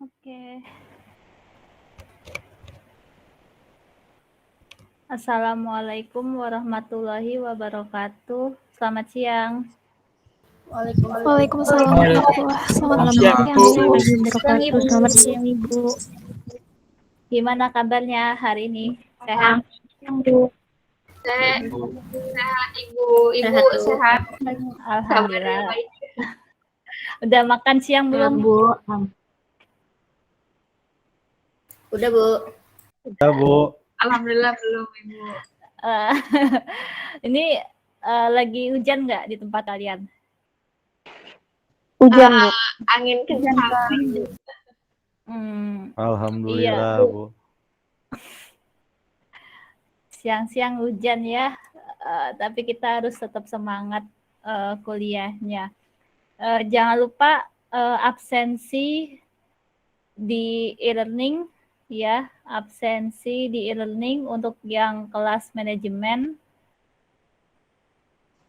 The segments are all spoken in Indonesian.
Oke. Assalamualaikum warahmatullahi wabarakatuh. Selamat siang. Waalaikumsalam warahmatullahi wabarakatuh. Selamat siang, Ibu. Gimana kabarnya hari ini? Sehat? Sehat, Ibu. Ibu Sehat, Bu. sehat. Alhamdulillah. Kabarnya baik. Udah makan siang belum? Bu. Udah, Bu. Ya, Bu. Alhamdulillah belum, Ibu. Ini lagi hujan nggak di tempat kalian? Hujan, Bu. Angin kencang, Ibu. Alhamdulillah, Iya. Bu. Siang-siang hujan ya, tapi kita harus tetap semangat kuliahnya. Jangan lupa absensi di e-learning ya, absensi di e-learning untuk yang kelas manajemen.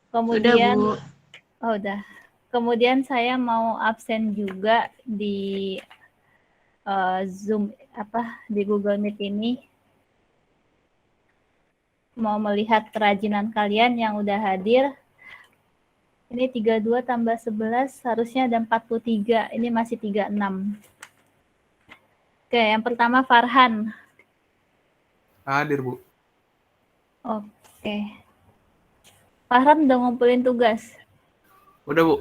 Kemudian, Bu. udah. Kemudian saya mau absen juga di Zoom di Google Meet ini. Mau melihat kerajinan kalian yang udah hadir. Ini 32 tambah 11, harusnya ada 43. Ini masih 36. Oke, yang pertama Farhan. Hadir, Bu. Oke. Farhan udah ngumpulin tugas? Udah, Bu.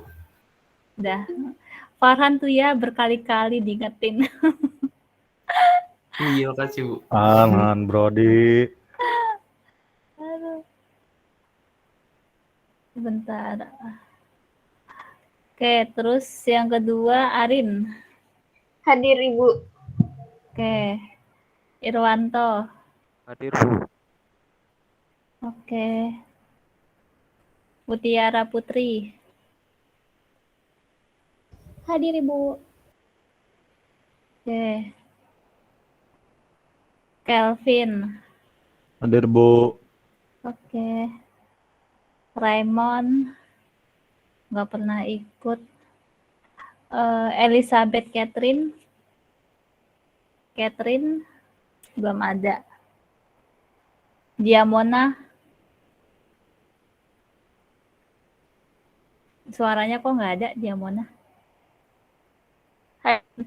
Udah. Farhan tuh ya berkali-kali diingetin. Iya, makasih, Bu. Aman, Brody. Bentar. Oke, terus yang kedua Arin. Hadir, Ibu. Oke. Irwanto. Hadir, Bu. Oke. Mutiara Putri. Hadir, Ibu. Oke. Kelvin. Hadir, Bu. Oke. Raymond. Nggak pernah ikut. Elizabeth Catherine. Belum ada. Diamona. Suaranya kok nggak ada Diamona.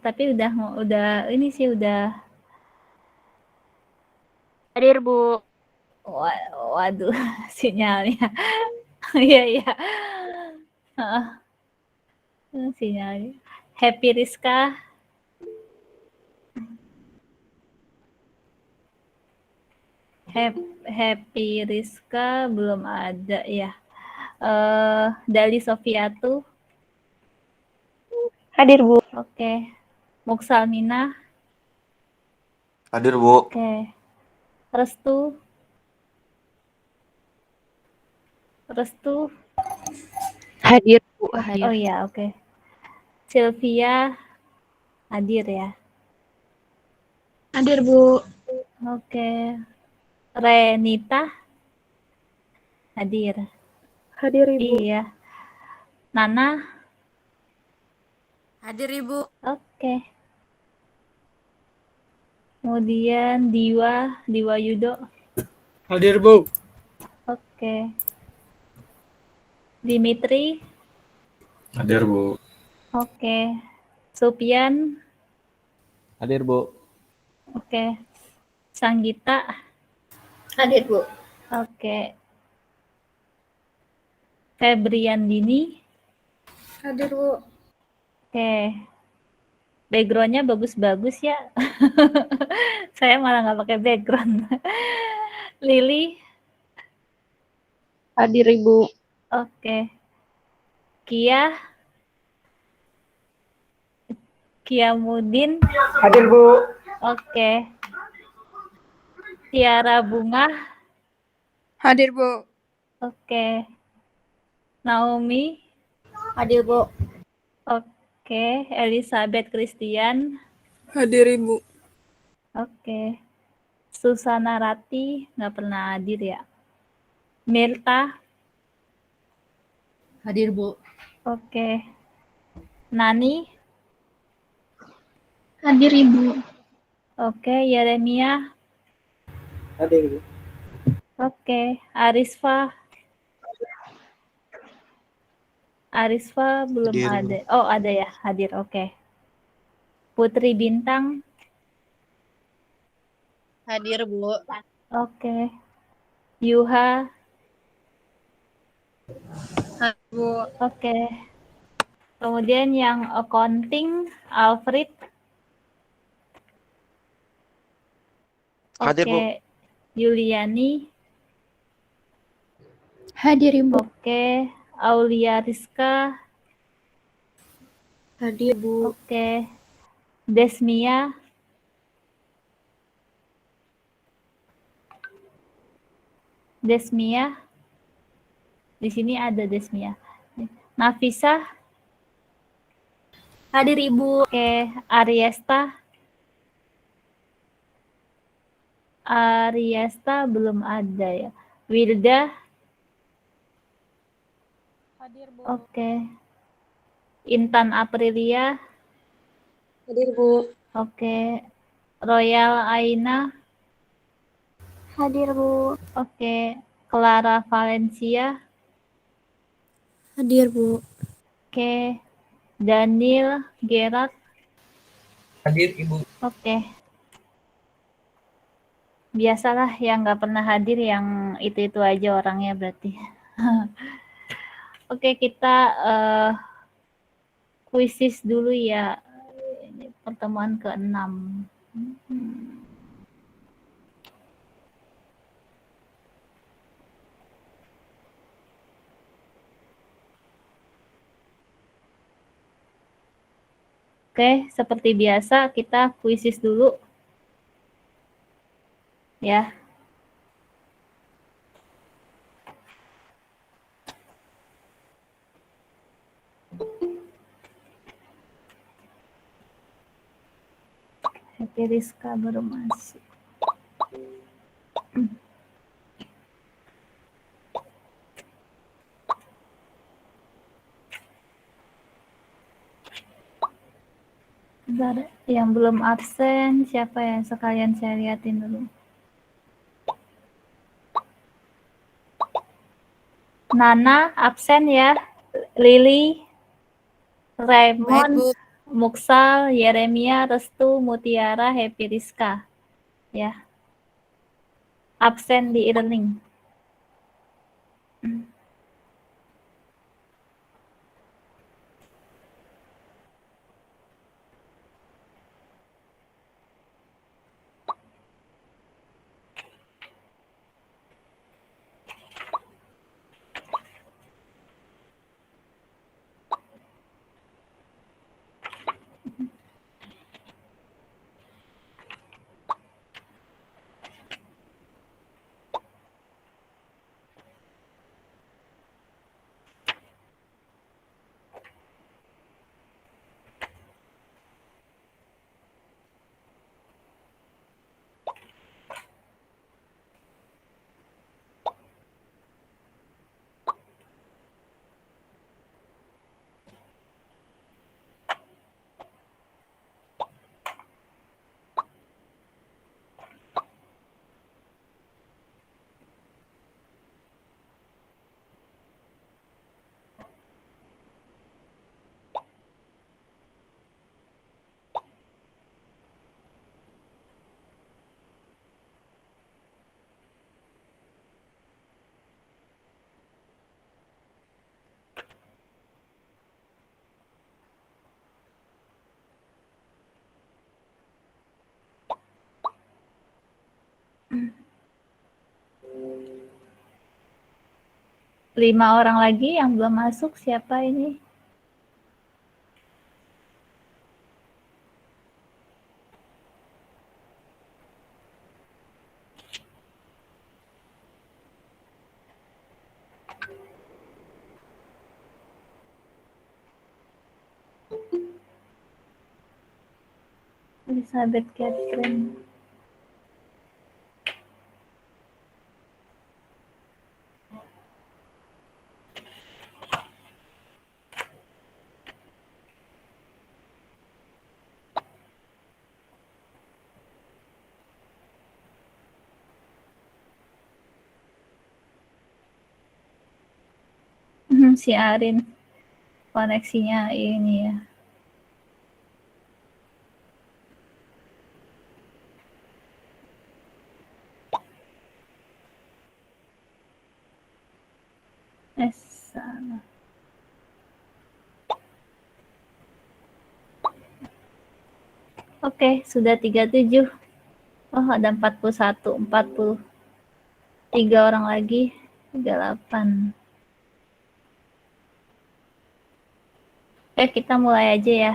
Tapi udah ini sih udah. Hadir, Bu. Waduh, sinyalnya. Iya. Sinyalnya. Happy Rizka. Happy Rizka belum ada ya. Dali Sofiatu. Hadir, Bu. Oke. Muksalmina. Hadir, Bu. Oke. Restu. Hadir, Bu. Hadir. Oh iya, oke. Sylvia hadir ya. Hadir, Bu. Oke. Renita hadir. Hadir, Ibu. Iya. Nana. Hadir, Ibu. Oke. Kemudian Diwa Yudo. Hadir, Bu. Oke. Dimitri. Hadir, Bu. Oke. Supian. Hadir, Bu. Oke. Sanggita. Hadir, Bu. Oke. Febriandini. Hadir, Bu. Oke. Backgroundnya bagus-bagus ya. Saya malah nggak pakai background. Lili. Hadir, Ibu. Oke. Kiamudin. Hadir, Bu. Oke. Tiara Bunga. Hadir, Bu. Oke. Naomi. Hadir, Bu. Oke. Elizabeth Christian. Hadir, Ibu. Oke. Susana Rati nggak pernah hadir ya. Mirta. Hadir, Bu. Oke. Nani. Hadir Ibu. Oke, Yeremia. Hadir Bu. Oke, Arisfa. Arisfa belum Hadir, Bu. ada. Oh, ada ya, hadir. Oke. Putri Bintang. Hadir Bu. Oke. Yuha. Hadir Bu. Oke. Kemudian yang accounting, Alfred. Hadir, Bu. Oke. Yuliani. Hadir Ibu. Oke. Aulia Rizka. Hadir Bu. Oke. Desmia. Desmia. Di sini ada Desmia. Nafisa. Hadir Ibu. Oke. Ariesta. Ariesta belum ada ya. Wilda. Hadir Bu. Oke. Intan Aprilia. Hadir Bu. Oke. Royal Aina. Hadir Bu. Oke. Clara Valencia. Hadir Bu. Oke. Daniel Gerard. Hadir Ibu. Oke. Biasalah yang nggak pernah hadir yang itu-itu aja orangnya berarti. Oke, kita kuisis dulu ya. Ini pertemuan ke-6. Oke, seperti biasa kita kuisis dulu. Ya. Happy Rizka baru masuk. Bentar, yang belum absen siapa ya? Sekalian saya liatin dulu. Nana absen ya. Lily, Raymond, Muksal, Yeremia, Restu, Mutiara, Happy Rizka. Ya. Absen di e-learning. Lima orang lagi yang belum masuk, siapa ini? Elizabeth Catherine. si Arin. Koneksinya ini ya. Sana. Oke, sudah 37. Oh, ada 41, 43 orang lagi, 38. Oke, kita mulai aja ya.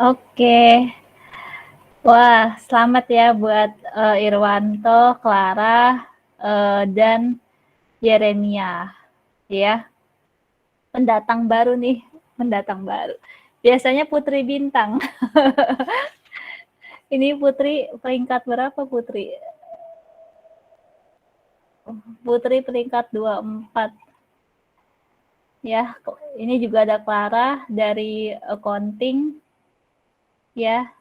Oke. Wah, selamat ya buat Irwanto, Clara, dan Yeremia. Ya. Pendatang baru nih, pendatang baru. Biasanya Putri Bintang. Ini Putri peringkat berapa, Putri? Putri peringkat 24. Ya, ini juga ada Clara dari accounting. Ya.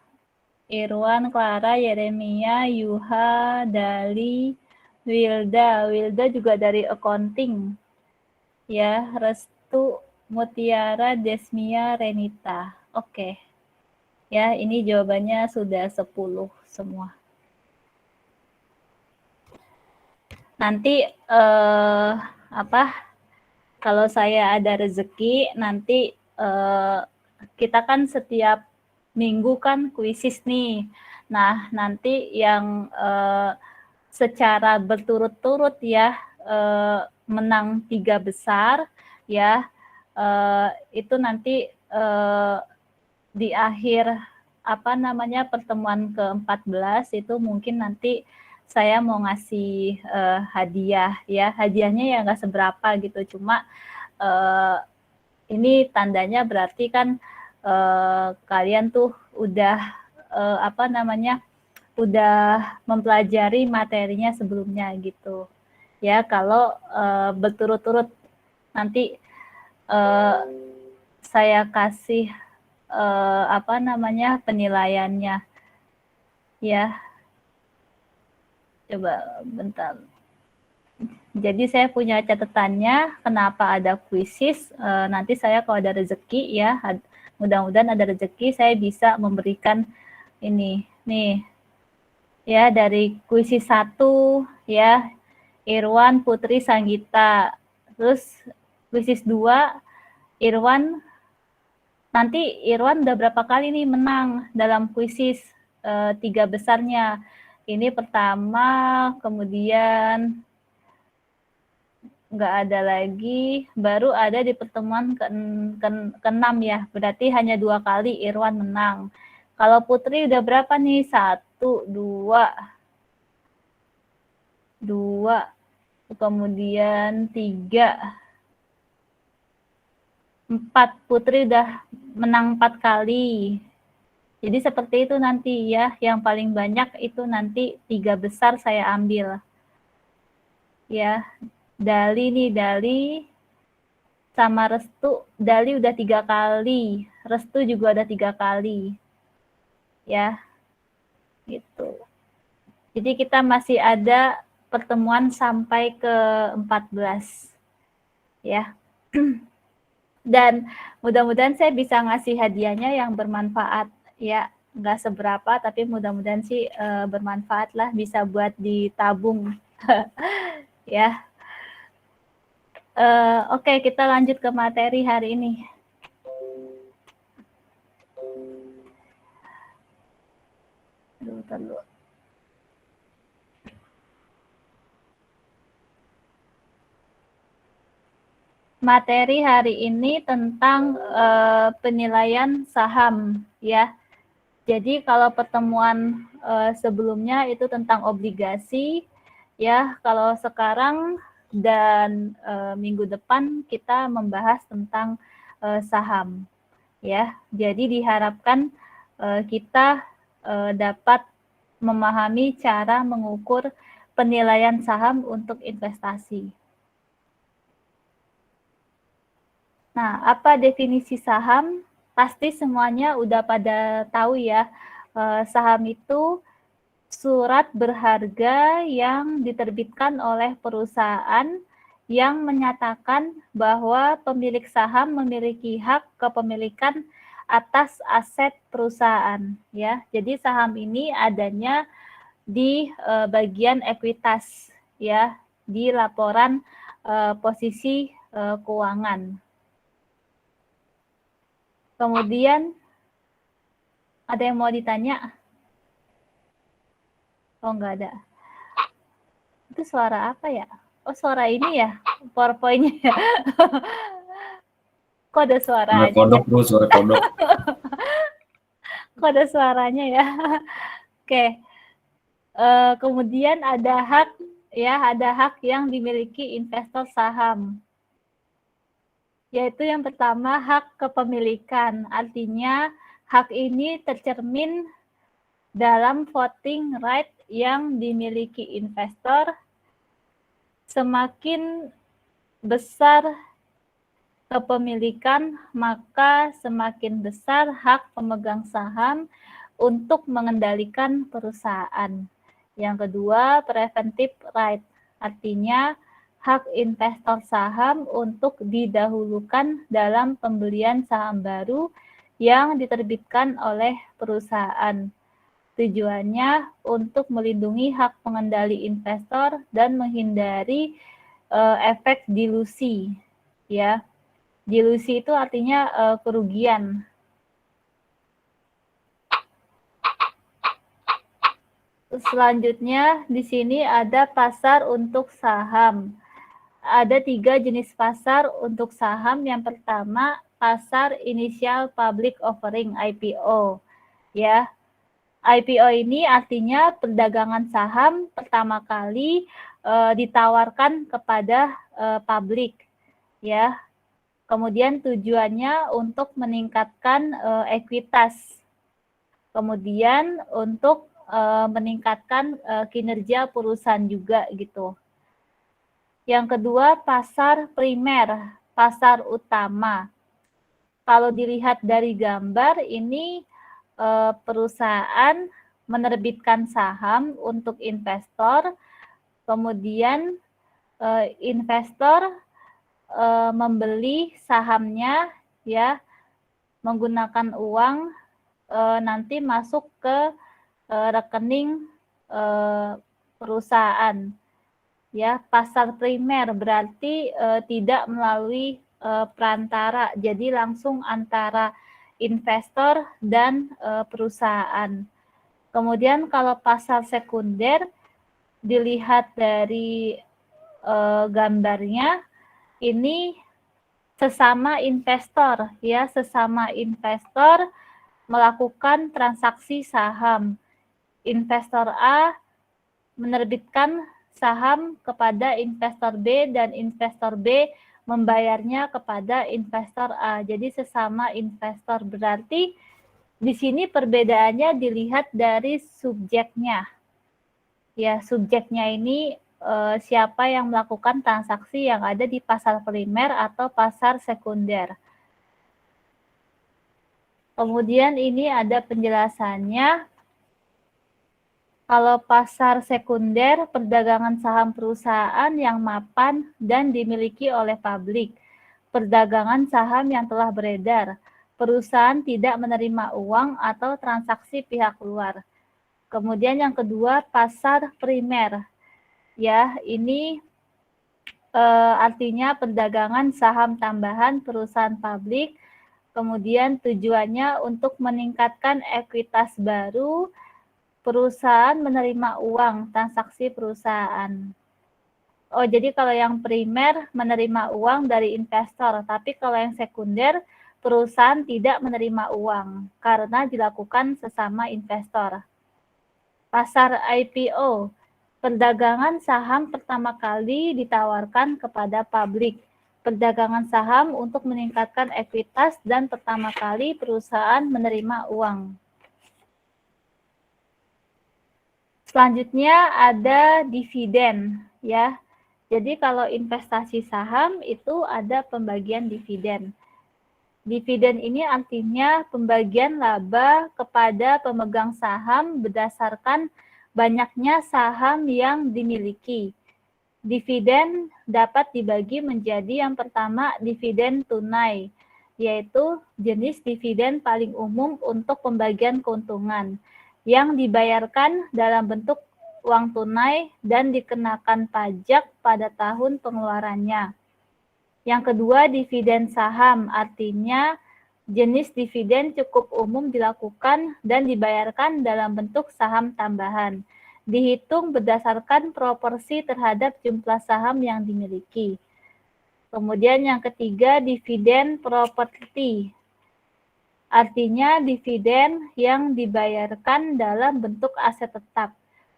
Irwan, Clara, Yeremia, Yuha, Dali, Wilda. Wilda juga dari accounting. Ya, Restu, Mutiara, Desmia, Renita. Oke. Ya, ini jawabannya sudah 10 semua. Nanti kalau saya ada rezeki nanti kita kan setiap minggu kan kuisis nih. Nah, nanti yang secara berturut-turut ya menang 3 besar ya, itu nanti di akhir pertemuan ke-14 itu mungkin nanti saya mau ngasih hadiah ya. Hadiahnya ya nggak seberapa gitu, cuma ini tandanya berarti kan kalian tuh udah udah mempelajari materinya sebelumnya gitu ya. Kalau berturut-turut nanti saya kasih penilaiannya ya. Coba bentar. Jadi saya punya catatannya kenapa ada kuisis. Nanti saya kalau ada rezeki ya, mudah-mudahan ada rezeki saya bisa memberikan ini nih ya, dari kuisis 1 ya, Irwan Putri Sanggita. Terus kuisis 2 Irwan, nanti Irwan udah berapa kali nih menang dalam kuisis 3 besarnya. Ini pertama, kemudian nggak ada lagi, baru ada di pertemuan ke-6 ya, berarti hanya 2 kali Irwan menang. Kalau Putri udah berapa nih? 1, 2, kemudian 3, 4. Putri udah menang 4 kali. Jadi seperti itu nanti ya, yang paling banyak itu nanti 3 besar saya ambil. Ya, Dali sama Restu. Dali udah 3 kali, Restu juga ada 3 kali. Ya, gitu. Jadi kita masih ada pertemuan sampai ke-14. Ya. Dan mudah-mudahan saya bisa ngasih hadiahnya yang bermanfaat. Ya, nggak seberapa, tapi mudah-mudahan sih bermanfaat lah, bisa buat ditabung. Ya. Oke, kita lanjut ke materi hari ini. Dulu. Materi hari ini tentang penilaian saham ya. Jadi kalau pertemuan sebelumnya itu tentang obligasi ya, kalau sekarang dan minggu depan kita membahas tentang saham ya. Jadi diharapkan kita dapat memahami cara mengukur penilaian saham untuk investasi. Nah, apa definisi saham? Pasti semuanya udah pada tahu ya, saham itu surat berharga yang diterbitkan oleh perusahaan yang menyatakan bahwa pemilik saham memiliki hak kepemilikan atas aset perusahaan ya. Jadi saham ini adanya di bagian ekuitas ya, di laporan posisi keuangan. Kemudian ada yang mau ditanya? Oh, enggak ada. Itu suara apa ya? Oh, suara ini ya? PowerPoint-nya ya? Kok ada suara Suara aja? kodok, bro, suara kodok. Kok ada suaranya ya? Oke. Kemudian ada hak ya, ada hak yang dimiliki investor saham. Yaitu yang pertama hak kepemilikan. Artinya hak ini tercermin dalam voting right yang dimiliki investor. Semakin besar kepemilikan, maka semakin besar hak pemegang saham untuk mengendalikan perusahaan. Yang kedua, preventive right. Artinya hak investor saham untuk didahulukan dalam pembelian saham baru yang diterbitkan oleh perusahaan. Tujuannya untuk melindungi hak pengendali investor dan menghindari efek dilusi. Ya, dilusi itu artinya kerugian. Selanjutnya di sini ada pasar untuk saham. Ada 3 jenis pasar untuk saham. Yang pertama, pasar Initial Public Offering (IPO). Ya. IPO ini artinya perdagangan saham pertama kali ditawarkan kepada publik, ya. Kemudian tujuannya untuk meningkatkan ekuitas. Kemudian untuk meningkatkan kinerja perusahaan juga gitu. Yang kedua, pasar primer, pasar utama. Kalau dilihat dari gambar ini perusahaan menerbitkan saham untuk investor, kemudian investor membeli sahamnya ya menggunakan uang nanti masuk ke rekening perusahaan. Ya, pasar primer berarti tidak melalui perantara, jadi langsung antara investor dan perusahaan. Kemudian kalau pasar sekunder dilihat dari gambarnya, ini sesama investor ya, sesama investor melakukan transaksi saham. Investor A menerbitkan saham kepada investor B dan investor B membayarnya kepada investor A. Jadi sesama investor, berarti di sini perbedaannya dilihat dari subjeknya. Ya, subjeknya ini siapa yang melakukan transaksi yang ada di pasar primer atau pasar sekunder. Kemudian ini ada penjelasannya. Kalau pasar sekunder, perdagangan saham perusahaan yang mapan dan dimiliki oleh publik. Perdagangan saham yang telah beredar. Perusahaan tidak menerima uang atau transaksi pihak luar. Kemudian yang kedua, pasar primer. Ya, ini artinya perdagangan saham tambahan perusahaan publik. Kemudian tujuannya untuk meningkatkan ekuitas baru, perusahaan menerima uang, transaksi perusahaan. Oh, jadi kalau yang primer menerima uang dari investor, tapi kalau yang sekunder, perusahaan tidak menerima uang karena dilakukan sesama investor. Pasar IPO, perdagangan saham pertama kali ditawarkan kepada publik. Perdagangan saham untuk meningkatkan ekuitas dan pertama kali perusahaan menerima uang. Selanjutnya ada dividen ya. Jadi kalau investasi saham itu ada pembagian dividen. Dividen ini artinya pembagian laba kepada pemegang saham berdasarkan banyaknya saham yang dimiliki. Dividen dapat dibagi menjadi yang pertama dividen tunai, yaitu jenis dividen paling umum untuk pembagian keuntungan yang dibayarkan dalam bentuk uang tunai dan dikenakan pajak pada tahun pengeluarannya. Yang kedua, dividen saham, artinya jenis dividen cukup umum dilakukan dan dibayarkan dalam bentuk saham tambahan. Dihitung berdasarkan proporsi terhadap jumlah saham yang dimiliki. Kemudian yang ketiga, dividen properti. Artinya dividen yang dibayarkan dalam bentuk aset tetap.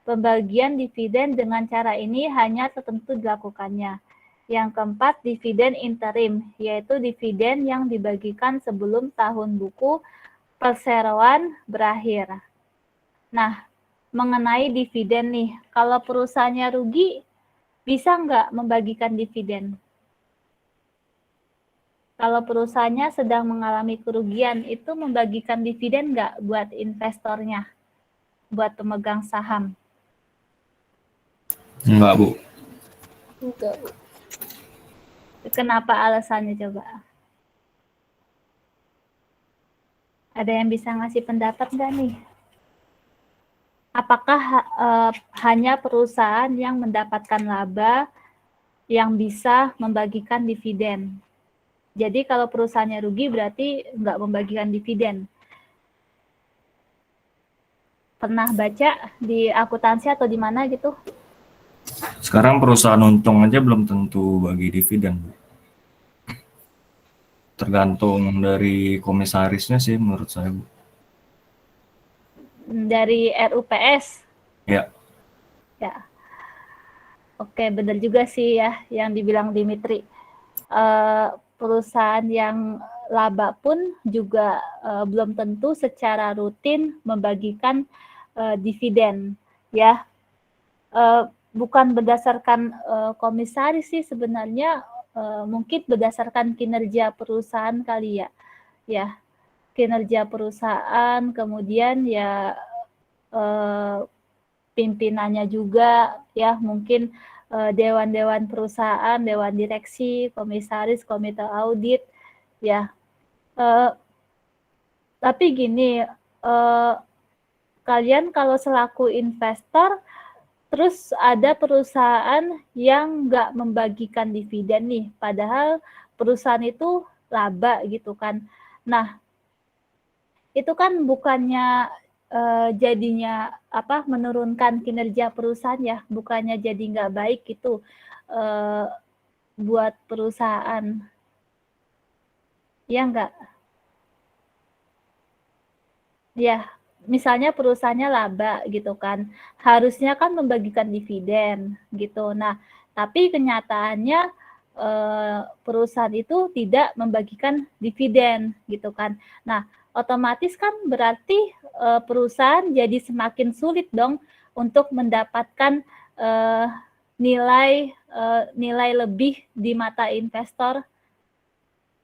Pembagian dividen dengan cara ini hanya tertentu dilakukannya. Yang keempat, dividen interim, yaitu dividen yang dibagikan sebelum tahun buku perseroan berakhir. Nah, mengenai dividen nih, kalau perusahaannya rugi, bisa nggak membagikan dividen? Kalau perusahaannya sedang mengalami kerugian, itu membagikan dividen nggak buat investornya, buat pemegang saham? Enggak, Bu. Enggak, Bu. Kenapa alasannya coba? Ada yang bisa ngasih pendapat nggak nih? Apakah hanya perusahaan yang mendapatkan laba yang bisa membagikan dividen? Jadi kalau perusahaannya rugi berarti nggak membagikan dividen. Pernah baca di akuntansi atau di mana gitu? Sekarang perusahaan untung aja belum tentu bagi dividen, Bu. Tergantung dari komisarisnya sih menurut saya, Bu. Dari RUPS? Ya. Ya. Oke, benar juga sih ya yang dibilang Dimitri. Perusahaan yang laba pun juga belum tentu secara rutin membagikan dividen ya. Bukan berdasarkan komisaris sih sebenarnya, mungkin berdasarkan kinerja perusahaan kali ya. Ya, kinerja perusahaan, kemudian ya pimpinannya juga ya, mungkin dewan-dewan perusahaan, dewan direksi, komisaris, komite audit ya. Tapi gini, kalian kalau selaku investor terus ada perusahaan yang nggak membagikan dividen nih, padahal perusahaan itu laba gitu kan. Nah, itu kan bukannya jadinya menurunkan kinerja perusahaan ya, bukannya jadi nggak baik gitu buat perusahaan. Ya nggak? Ya, misalnya perusahaannya laba gitu kan, harusnya kan membagikan dividen gitu. Nah, tapi kenyataannya perusahaan itu tidak membagikan dividen gitu kan. Nah, otomatis kan berarti perusahaan jadi semakin sulit dong untuk mendapatkan nilai lebih di mata investor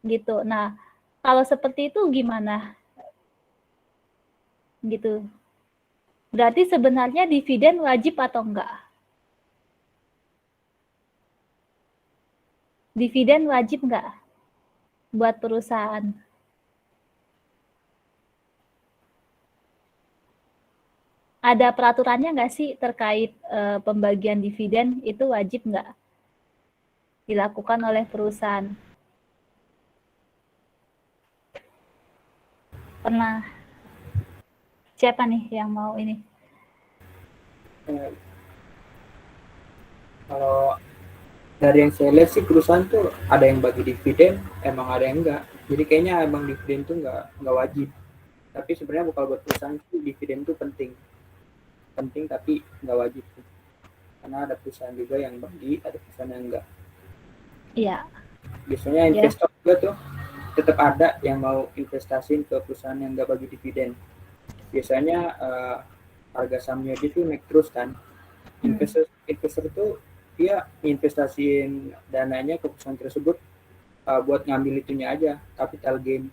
gitu. Nah, kalau seperti itu gimana? Gitu. Berarti sebenarnya dividen wajib atau enggak? Dividen wajib enggak buat perusahaan? Ada peraturannya enggak sih terkait pembagian dividen itu wajib enggak dilakukan oleh perusahaan? Pernah? Siapa nih yang mau ini? Kalau dari yang saya lihat sih perusahaan tuh ada yang bagi dividen, emang ada yang enggak. Jadi kayaknya emang dividen tuh enggak wajib. Tapi sebenarnya kalau buat perusahaan tuh dividen tuh penting tapi enggak wajib. Karena ada perusahaan juga yang bagi, ada perusahaan yang enggak. Iya. Biasanya investor juga tuh tetap ada yang mau investasiin ke perusahaan yang enggak bagi dividen. Biasanya harga sahamnya itu naik terus kan. Investor itu dia investasiin dananya ke perusahaan tersebut buat ngambil itunya aja, capital gain.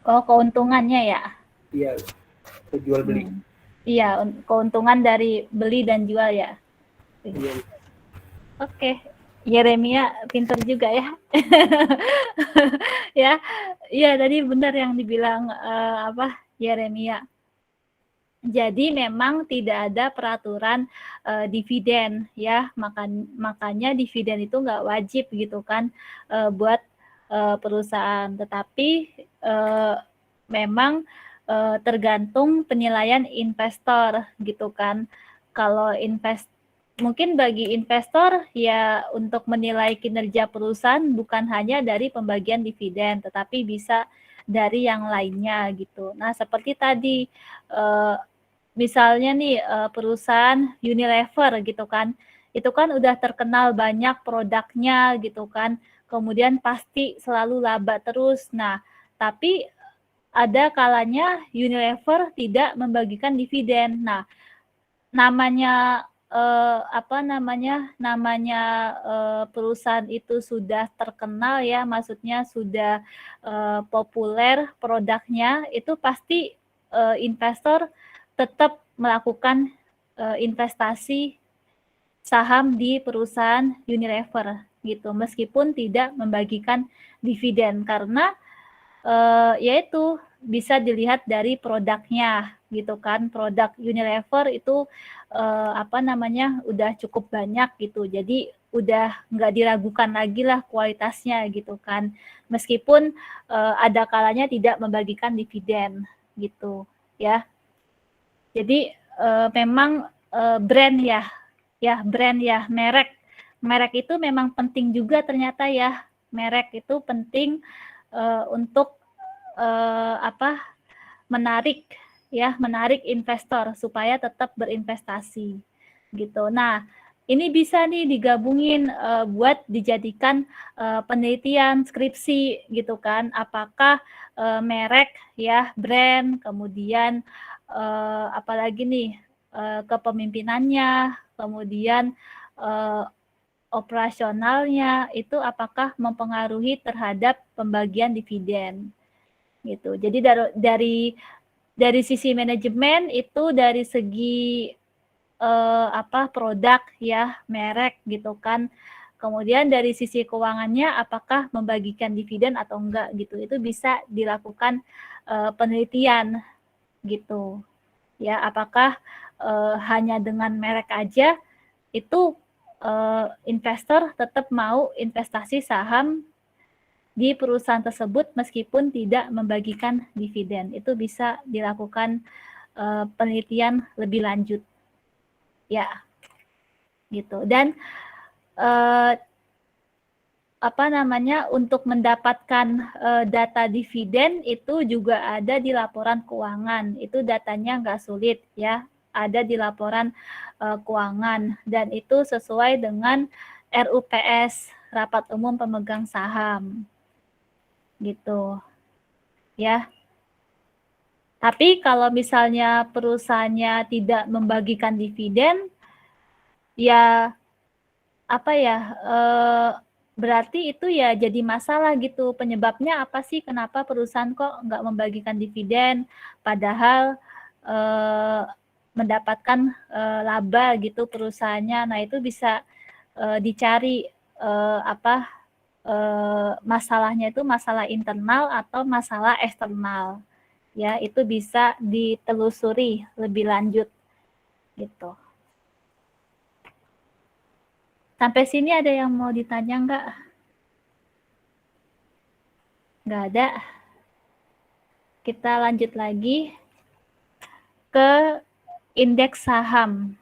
Oh, keuntungannya ya? Iya, jual beli. Iya, keuntungan dari beli dan jual ya. Iya. Oke, Yeremia pintar juga ya. Ya, iya tadi benar yang dibilang Yeremia. Jadi memang tidak ada peraturan dividen ya, makanya dividen itu nggak wajib gitu kan buat perusahaan. Tetapi memang tergantung penilaian investor gitu kan. Kalau mungkin bagi investor ya untuk menilai kinerja perusahaan bukan hanya dari pembagian dividen, tetapi bisa dari yang lainnya gitu. Nah, seperti tadi misalnya nih perusahaan Unilever gitu kan, itu kan udah terkenal banyak produknya gitu kan, kemudian pasti selalu laba terus. Nah, tapi ada kalanya Unilever tidak membagikan dividen. Nah, namanya perusahaan itu sudah terkenal ya, maksudnya sudah populer produknya, itu pasti investor tetap melakukan investasi saham di perusahaan Unilever gitu, meskipun tidak membagikan dividen karena yaitu bisa dilihat dari produknya gitu kan. Produk Unilever itu udah cukup banyak gitu, jadi udah nggak diragukan lagi lah kualitasnya gitu kan, meskipun ada kalanya tidak membagikan dividen gitu ya. Jadi memang brand ya, merek itu memang penting juga ternyata ya. Merek itu penting untuk menarik investor supaya tetap berinvestasi gitu. Nah, ini bisa nih digabungin buat dijadikan penelitian skripsi gitu kan. Apakah merek ya, brand, kemudian apalagi nih kepemimpinannya, kemudian operasionalnya itu apakah mempengaruhi terhadap pembagian dividen gitu. Jadi dari sisi manajemen itu dari segi produk ya, merek gitu kan. Kemudian dari sisi keuangannya apakah membagikan dividen atau enggak gitu. Itu bisa dilakukan penelitian gitu. Ya, apakah hanya dengan merek aja itu investor tetap mau investasi saham di perusahaan tersebut meskipun tidak membagikan dividen. Itu bisa dilakukan penelitian lebih lanjut. Ya, gitu. Dan untuk mendapatkan data dividen itu juga ada di laporan keuangan. Itu datanya nggak sulit ya, ada di laporan keuangan dan itu sesuai dengan RUPS, Rapat Umum Pemegang Saham. Gitu. Ya. Tapi kalau misalnya perusahaannya tidak membagikan dividen, ya berarti itu ya jadi masalah gitu. Penyebabnya apa sih? Kenapa perusahaan kok nggak membagikan dividen, padahal mendapatkan laba gitu perusahaannya. Nah itu bisa dicari masalahnya itu masalah internal atau masalah eksternal. Ya, itu bisa ditelusuri lebih lanjut gitu. Sampai sini ada yang mau ditanya nggak? Nggak ada. Kita lanjut lagi ke indeks saham.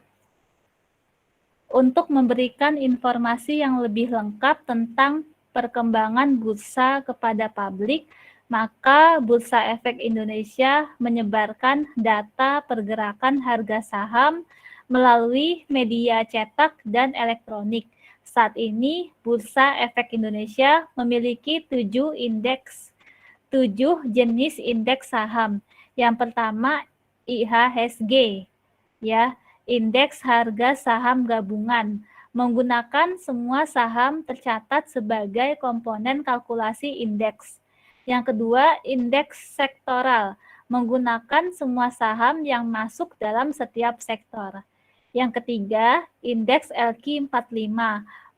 Untuk memberikan informasi yang lebih lengkap tentang perkembangan bursa kepada publik, maka Bursa Efek Indonesia menyebarkan data pergerakan harga saham melalui media cetak dan elektronik. Saat ini, Bursa Efek Indonesia memiliki 7 jenis indeks saham. Yang pertama, IHSG, ya, Indeks Harga Saham Gabungan, menggunakan semua saham tercatat sebagai komponen kalkulasi indeks. Yang kedua, indeks sektoral, menggunakan semua saham yang masuk dalam setiap sektor. Yang ketiga, indeks LQ45,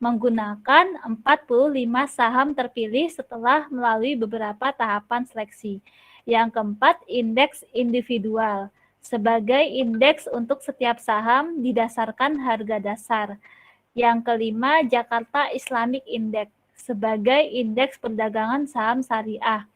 menggunakan 45 saham terpilih setelah melalui beberapa tahapan seleksi. Yang keempat, indeks individual, sebagai indeks untuk setiap saham didasarkan harga dasar. Yang kelima, Jakarta Islamic Index, sebagai indeks perdagangan saham syariah.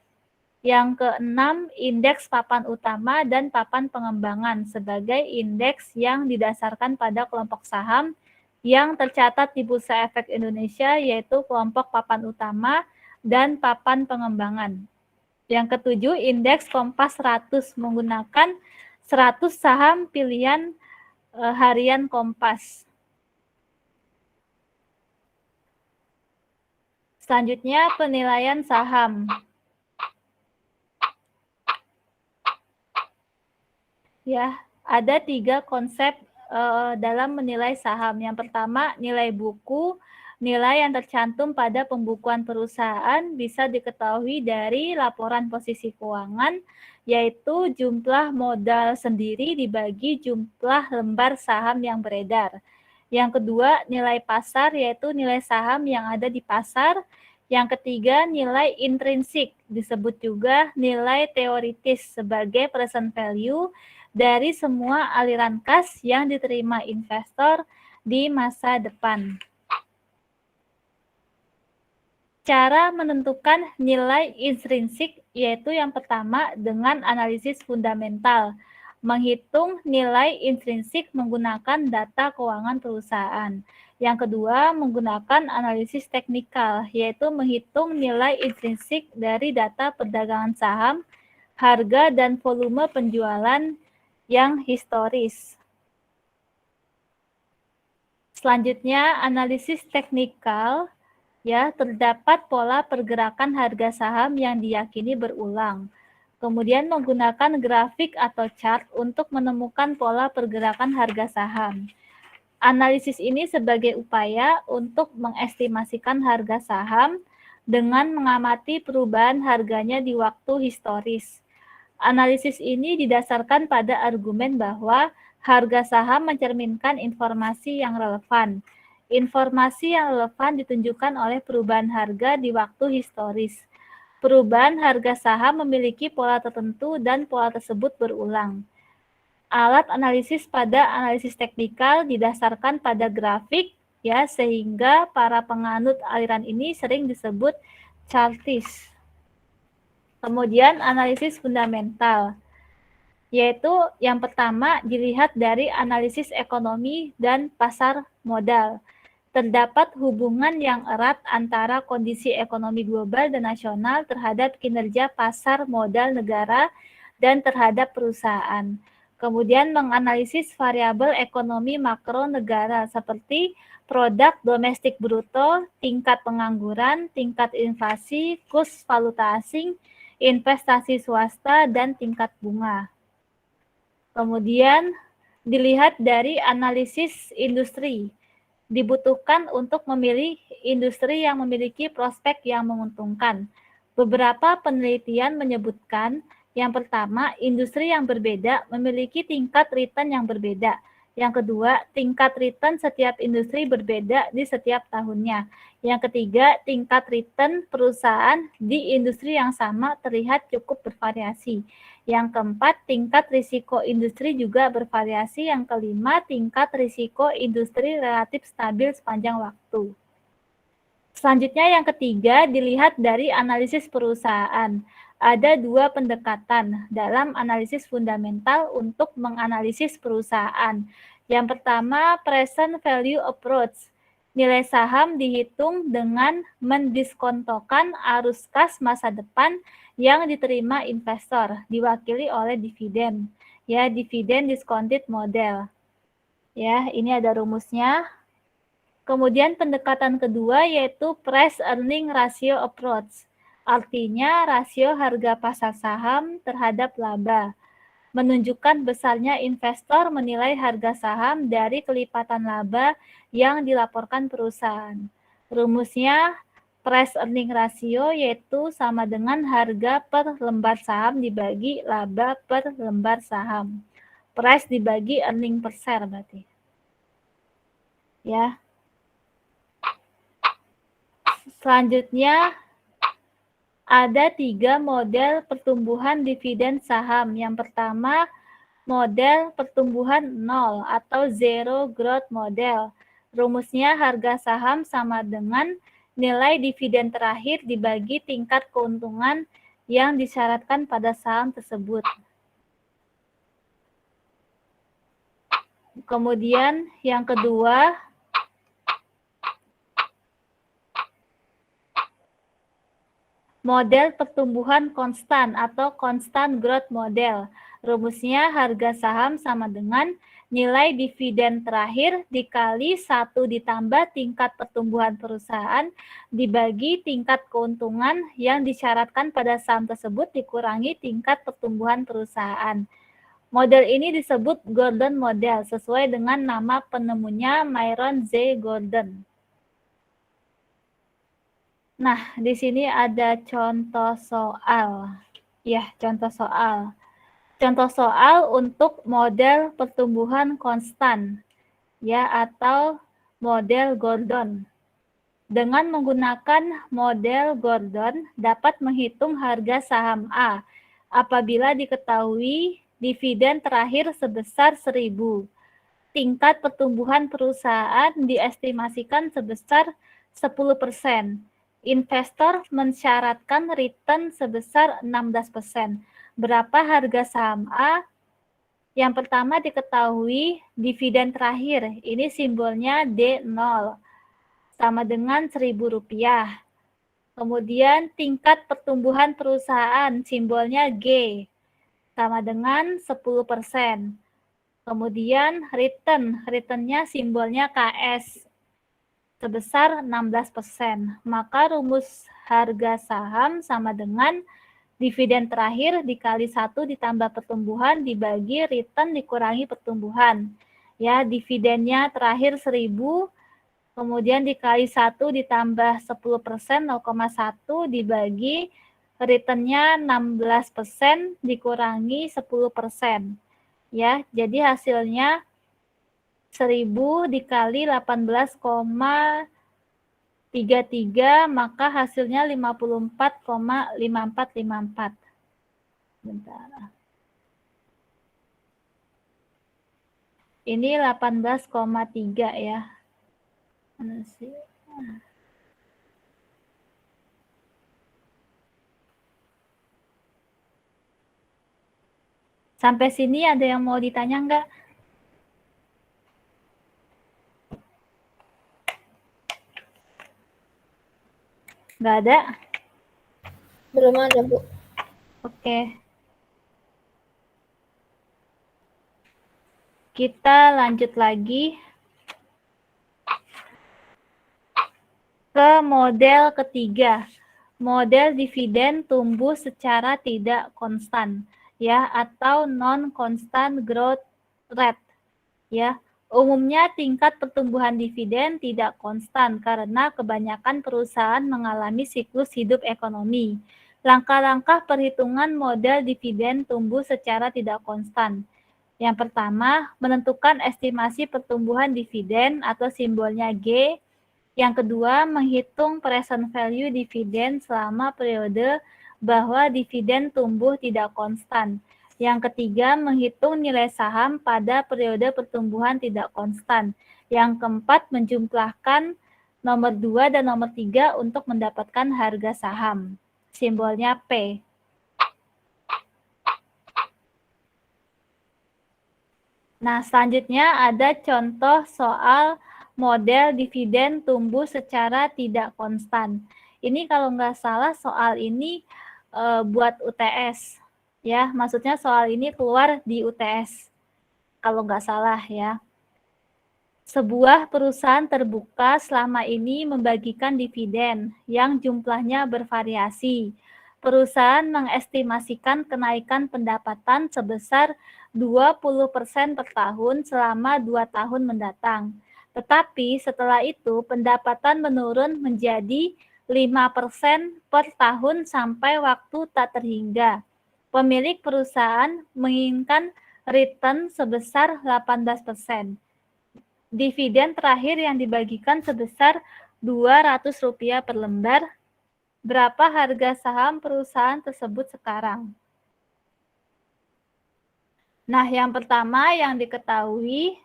Yang keenam, indeks papan utama dan papan pengembangan sebagai indeks yang didasarkan pada kelompok saham yang tercatat di Bursa Efek Indonesia, yaitu kelompok papan utama dan papan pengembangan. Yang ketujuh, indeks Kompas 100 menggunakan 100 saham pilihan harian Kompas. Selanjutnya, penilaian saham. Ya, ada 3 konsep dalam menilai saham. Yang pertama, nilai buku. Nilai yang tercantum pada pembukuan perusahaan bisa diketahui dari laporan posisi keuangan, yaitu jumlah modal sendiri dibagi jumlah lembar saham yang beredar. Yang kedua, nilai pasar, yaitu nilai saham yang ada di pasar. Yang ketiga, nilai intrinsik, disebut juga nilai teoritis sebagai present value dari semua aliran kas yang diterima investor di masa depan. Cara menentukan nilai intrinsik yaitu yang pertama dengan analisis fundamental. menghitung nilai intrinsik menggunakan data keuangan perusahaan. Yang kedua, menggunakan analisis teknikal, yaitu menghitung nilai intrinsik dari data perdagangan saham, harga, dan volume penjualan yang historis. Selanjutnya, analisis teknikal, ya, terdapat pola pergerakan harga saham yang diyakini berulang. Kemudian menggunakan grafik atau chart untuk menemukan pola pergerakan harga saham. Analisis ini sebagai upaya untuk mengestimasikan harga saham dengan mengamati perubahan harganya di waktu historis. Analisis ini didasarkan pada argumen bahwa harga saham mencerminkan informasi yang relevan. Informasi yang relevan ditunjukkan oleh perubahan harga di waktu historis. Perubahan harga saham memiliki pola tertentu dan pola tersebut berulang. Alat analisis pada analisis teknikal didasarkan pada grafik, ya, sehingga para penganut aliran ini sering disebut chartist. Kemudian analisis fundamental, yaitu yang pertama dilihat dari analisis ekonomi dan pasar modal. Terdapat hubungan yang erat antara kondisi ekonomi global dan nasional terhadap kinerja pasar modal negara dan terhadap perusahaan. Kemudian menganalisis variabel ekonomi makro negara seperti produk domestik bruto, tingkat pengangguran, tingkat inflasi, kurs valuta asing, investasi swasta, dan tingkat bunga. Kemudian dilihat dari analisis industri. Dibutuhkan untuk memilih industri yang memiliki prospek yang menguntungkan. Beberapa penelitian menyebutkan yang pertama, industri yang berbeda memiliki tingkat return yang berbeda. Yang kedua, tingkat return setiap industri berbeda di setiap tahunnya. Yang ketiga, tingkat return perusahaan di industri yang sama terlihat cukup bervariasi. Yang keempat, tingkat risiko industri juga bervariasi. Yang kelima, tingkat risiko industri relatif stabil sepanjang waktu. Selanjutnya yang ketiga, dilihat dari analisis perusahaan. Ada dua pendekatan dalam analisis fundamental untuk menganalisis perusahaan. Yang pertama, present value approach. Nilai saham dihitung dengan mendiskontokan arus kas masa depan yang diterima investor, diwakili oleh dividen. Ya, dividen discounted model. Ya, ini ada rumusnya. Kemudian pendekatan kedua yaitu price earning ratio approach. Artinya rasio harga pasar saham terhadap laba. Menunjukkan besarnya investor menilai harga saham dari kelipatan laba yang dilaporkan perusahaan. Rumusnya price earning ratio yaitu sama dengan harga per lembar saham dibagi laba per lembar saham. Price dibagi earning per share berarti. Ya. Selanjutnya ada 3 model pertumbuhan dividen saham. Yang pertama, model pertumbuhan 0 atau zero growth model. Rumusnya harga saham sama dengan nilai dividen terakhir dibagi tingkat keuntungan yang disyaratkan pada saham tersebut. Kemudian yang kedua, model pertumbuhan konstan atau constant growth model. Rumusnya harga saham sama dengan nilai dividen terakhir dikali 1 ditambah tingkat pertumbuhan perusahaan dibagi tingkat keuntungan yang disyaratkan pada saham tersebut dikurangi tingkat pertumbuhan perusahaan. Model ini disebut Gordon Model sesuai dengan nama penemunya Myron Z. Gordon. Nah, di sini ada contoh soal. Ya, contoh soal. Contoh soal untuk model pertumbuhan konstan, ya, atau model Gordon. Dengan menggunakan model Gordon, dapat menghitung harga saham A apabila diketahui dividen terakhir sebesar 1.000. Tingkat pertumbuhan perusahaan diestimasikan sebesar 10%. Investor mensyaratkan return sebesar 16%. Berapa harga saham A? Yang pertama diketahui dividen terakhir, ini simbolnya D0, sama dengan Rp1.000. Kemudian tingkat pertumbuhan perusahaan, simbolnya G, sama dengan 10%. Kemudian returnnya simbolnya KS, sebesar 16%. Maka rumus harga saham sama dengan dividen terakhir dikali 1 ditambah pertumbuhan dibagi return dikurangi pertumbuhan. Ya, dividennya terakhir 1.000, kemudian dikali 1 ditambah 10%, 0,1 dibagi returnnya 16% dikurangi 10%. Ya, jadi hasilnya 1.000 dikali 18,33, maka hasilnya 54,5454. Bentar. Ini 18,3 ya. Mana sih? Sampai sini ada yang mau ditanya enggak? Enggak ada? Belum ada, Bu. Oke. Kita lanjut lagi ke model ketiga. Model dividen tumbuh secara tidak konstan, ya, atau non-constant growth rate, ya. Umumnya tingkat pertumbuhan dividen tidak konstan karena kebanyakan perusahaan mengalami siklus hidup ekonomi. Langkah-langkah perhitungan model dividen tumbuh secara tidak konstan. Yang pertama, menentukan estimasi pertumbuhan dividen atau simbolnya G. Yang kedua, menghitung present value dividen selama periode bahwa dividen tumbuh tidak konstan. Yang ketiga, menghitung nilai saham pada periode pertumbuhan tidak konstan. Yang keempat, menjumlahkan nomor 2 dan nomor 3 untuk mendapatkan harga saham. Simbolnya P. Nah, selanjutnya ada contoh soal model dividen tumbuh secara tidak konstan. Ini kalau nggak salah soal ini buat UTS. Ya, maksudnya soal ini keluar di UTS, kalau nggak salah ya. Sebuah perusahaan terbuka selama ini membagikan dividen yang jumlahnya bervariasi. Perusahaan mengestimasikan kenaikan pendapatan sebesar 20% per tahun selama 2 tahun mendatang. Tetapi setelah itu pendapatan menurun menjadi 5% per tahun sampai waktu tak terhingga. Pemilik perusahaan menginginkan return sebesar 18%. Dividen terakhir yang dibagikan sebesar Rp200 per lembar. Berapa harga saham perusahaan tersebut sekarang? Nah, yang pertama yang diketahui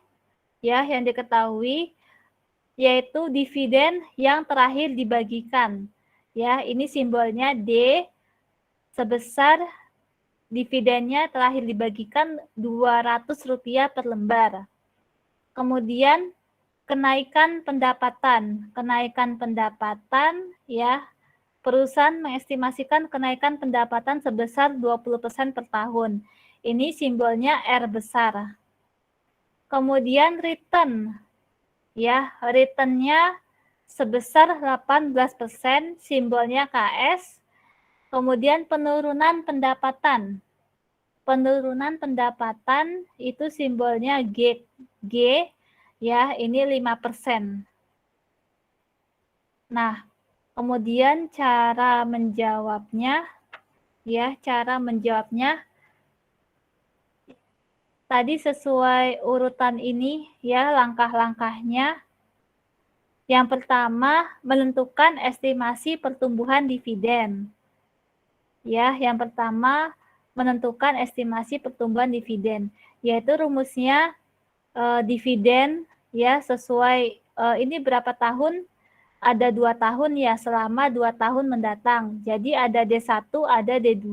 yaitu dividen yang terakhir dibagikan. Ya, ini simbolnya D, sebesar dividennya terakhir dibagikan Rp200 per lembar. Kemudian kenaikan pendapatan ya. Perusahaan mengestimasikan kenaikan pendapatan sebesar 20% per tahun. Ini simbolnya R besar. Kemudian return, ya, returnnya sebesar 18%, simbolnya KS. Kemudian penurunan pendapatan itu simbolnya G, ya, ini 5%. Nah, kemudian cara menjawabnya tadi sesuai urutan ini ya, langkah-langkahnya. Yang pertama, menentukan estimasi pertumbuhan dividen. Ya, yang pertama menentukan estimasi pertumbuhan dividen, yaitu rumusnya dividen ya sesuai ini berapa tahun? Ada 2 tahun ya, selama 2 tahun mendatang. Jadi ada D1, ada D2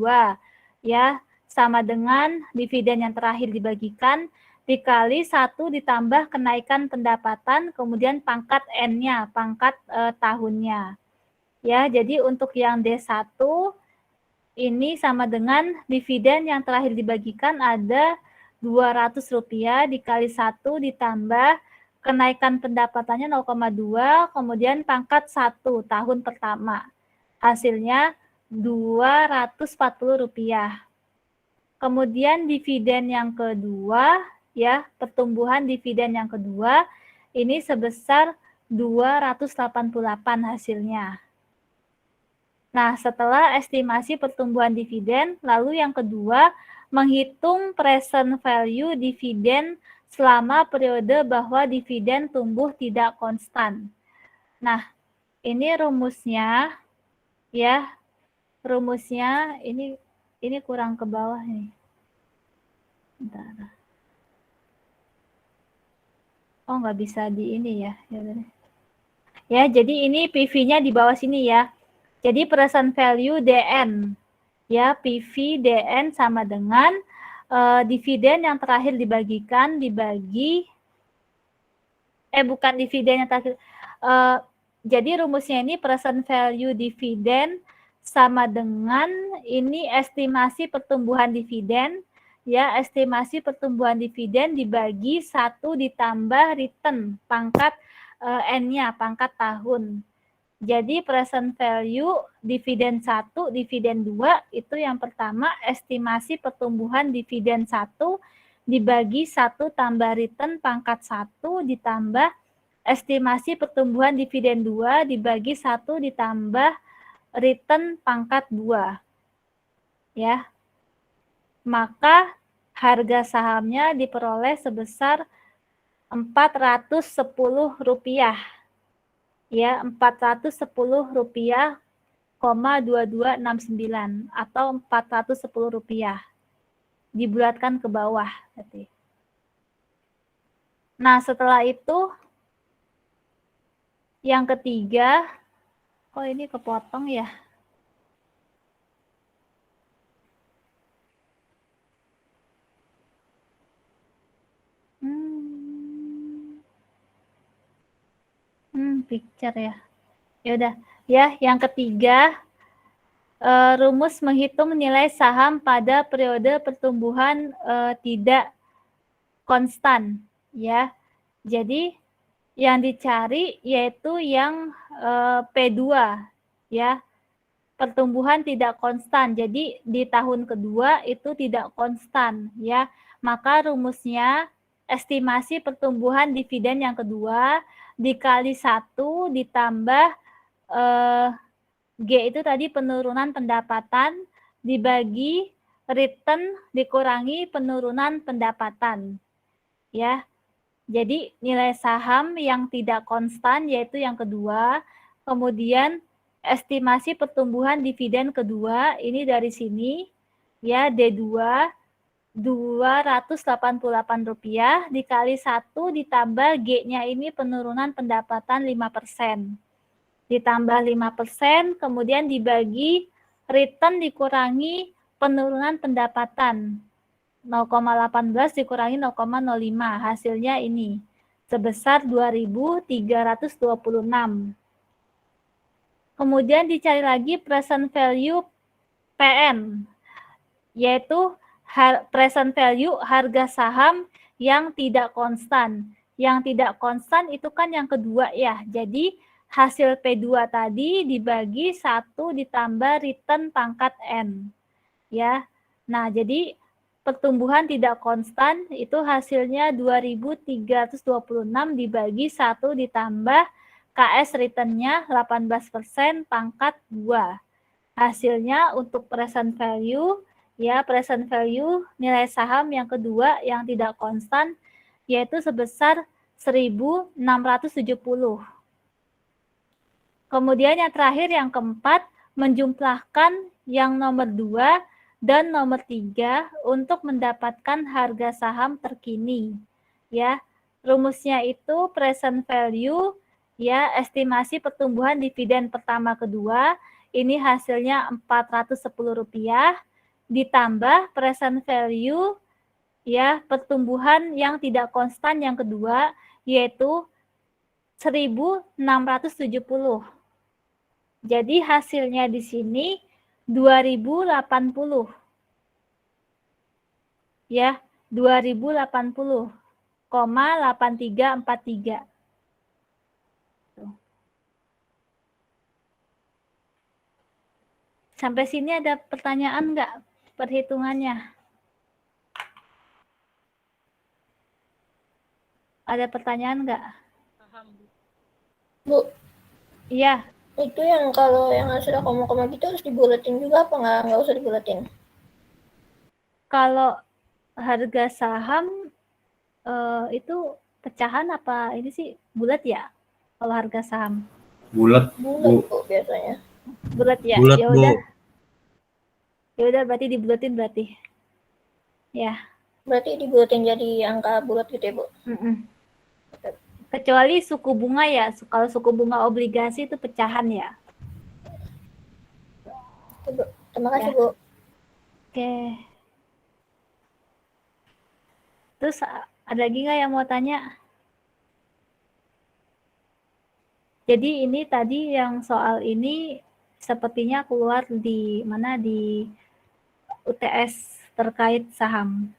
ya. sama dengan dividen yang terakhir dibagikan dikali 1 ditambah kenaikan pendapatan, kemudian pangkat N-nya, pangkat tahunnya. Ya, jadi untuk yang D1 ini sama dengan dividen yang terakhir dibagikan ada Rp200 dikali 1 ditambah kenaikan pendapatannya 0,2, kemudian pangkat 1 tahun pertama. Hasilnya Rp240. Kemudian dividen yang kedua, ya, pertumbuhan dividen yang kedua ini sebesar 288 hasilnya. Nah, setelah estimasi pertumbuhan dividen, lalu yang kedua menghitung present value dividen selama periode bahwa dividen tumbuh tidak konstan. Nah, ini rumusnya, ya, rumusnya ini kurang ke bawah nih. Bentar. Oh, nggak bisa di ini ya. Ya, jadi ini PV-nya di bawah sini ya. Jadi present value DN. Ya, PV DN sama dengan dividen yang terakhir dibagikan dibagi bukan dividen yang terakhir. Jadi rumusnya ini present value dividen sama dengan ini estimasi pertumbuhan dividen, ya, estimasi pertumbuhan dividen dibagi 1 ditambah return pangkat N-nya, pangkat tahun. Jadi present value dividen 1, dividen 2 itu yang pertama estimasi pertumbuhan dividen 1 dibagi 1 tambah return pangkat 1 ditambah estimasi pertumbuhan dividen 2 dibagi 1 ditambah return pangkat 2. Ya. Maka harga sahamnya diperoleh sebesar Rp410. Ya, Rp410,2269 atau Rp410 dibulatkan ke bawah berarti. Nah, setelah itu yang ketiga, oh ini kepotong ya. Picture ya. Ya udah, ya yang ketiga rumus menghitung nilai saham pada periode pertumbuhan tidak konstan, ya. Jadi yang dicari yaitu yang P2, ya. Pertumbuhan tidak konstan. Jadi di tahun kedua itu tidak konstan, ya. Maka rumusnya estimasi pertumbuhan dividen yang kedua dikali 1 ditambah G itu tadi penurunan pendapatan dibagi return dikurangi penurunan pendapatan. Ya. Jadi nilai saham yang tidak konstan yaitu yang kedua, kemudian estimasi pertumbuhan dividen kedua ini dari sini ya D2 Rp288 dikali 1 ditambah G-nya ini penurunan pendapatan 5%. Ditambah 5%, kemudian dibagi return dikurangi penurunan pendapatan. 0,18 dikurangi 0,05, hasilnya ini sebesar 2.326. Kemudian dicari lagi present value PN, yaitu present value harga saham yang tidak konstan. Yang tidak konstan itu kan yang kedua ya. Jadi hasil P2 tadi dibagi 1 ditambah return pangkat N. Ya. Nah, jadi pertumbuhan tidak konstan itu hasilnya 2.326 dibagi 1 ditambah KS return-nya 18% pangkat 2. Hasilnya untuk present value, ya present value nilai saham yang kedua yang tidak konstan yaitu sebesar 1.670. Kemudian yang terakhir yang keempat menjumlahkan yang nomor 2 dan nomor 3 untuk mendapatkan harga saham terkini. Ya, rumusnya itu present value ya estimasi pertumbuhan dividen pertama kedua ini hasilnya Rp410. ditambah present value ya, pertumbuhan yang tidak konstan yang kedua yaitu 1670. Jadi hasilnya di sini 2080. Ya, 2080,8343. Sampai sini ada pertanyaan nggak perhitungannya? Ada pertanyaan nggak? Bu, Iya, itu yang kalau yang hasil koma-koma gitu harus dibulatin juga apa nggak usah dibulatin? kalau harga saham itu pecahan apa ini sih bulat ya? Kalau harga saham Bulat, Bulat, Bu. Bu, biasanya. bulat ya. Bulat, Ya Bu. udah. Ya udah berarti dibulatin berarti. Ya. Berarti dibulatin jadi angka bulat gitu ya, Bu? Kecuali suku bunga ya. Kalau suku bunga obligasi itu pecahan ya. Oke, Bu. Terima kasih, Ya. Bu. Oke. Terus ada lagi nggak yang mau tanya? Jadi ini tadi yang soal ini sepertinya keluar di mana di UTS terkait saham.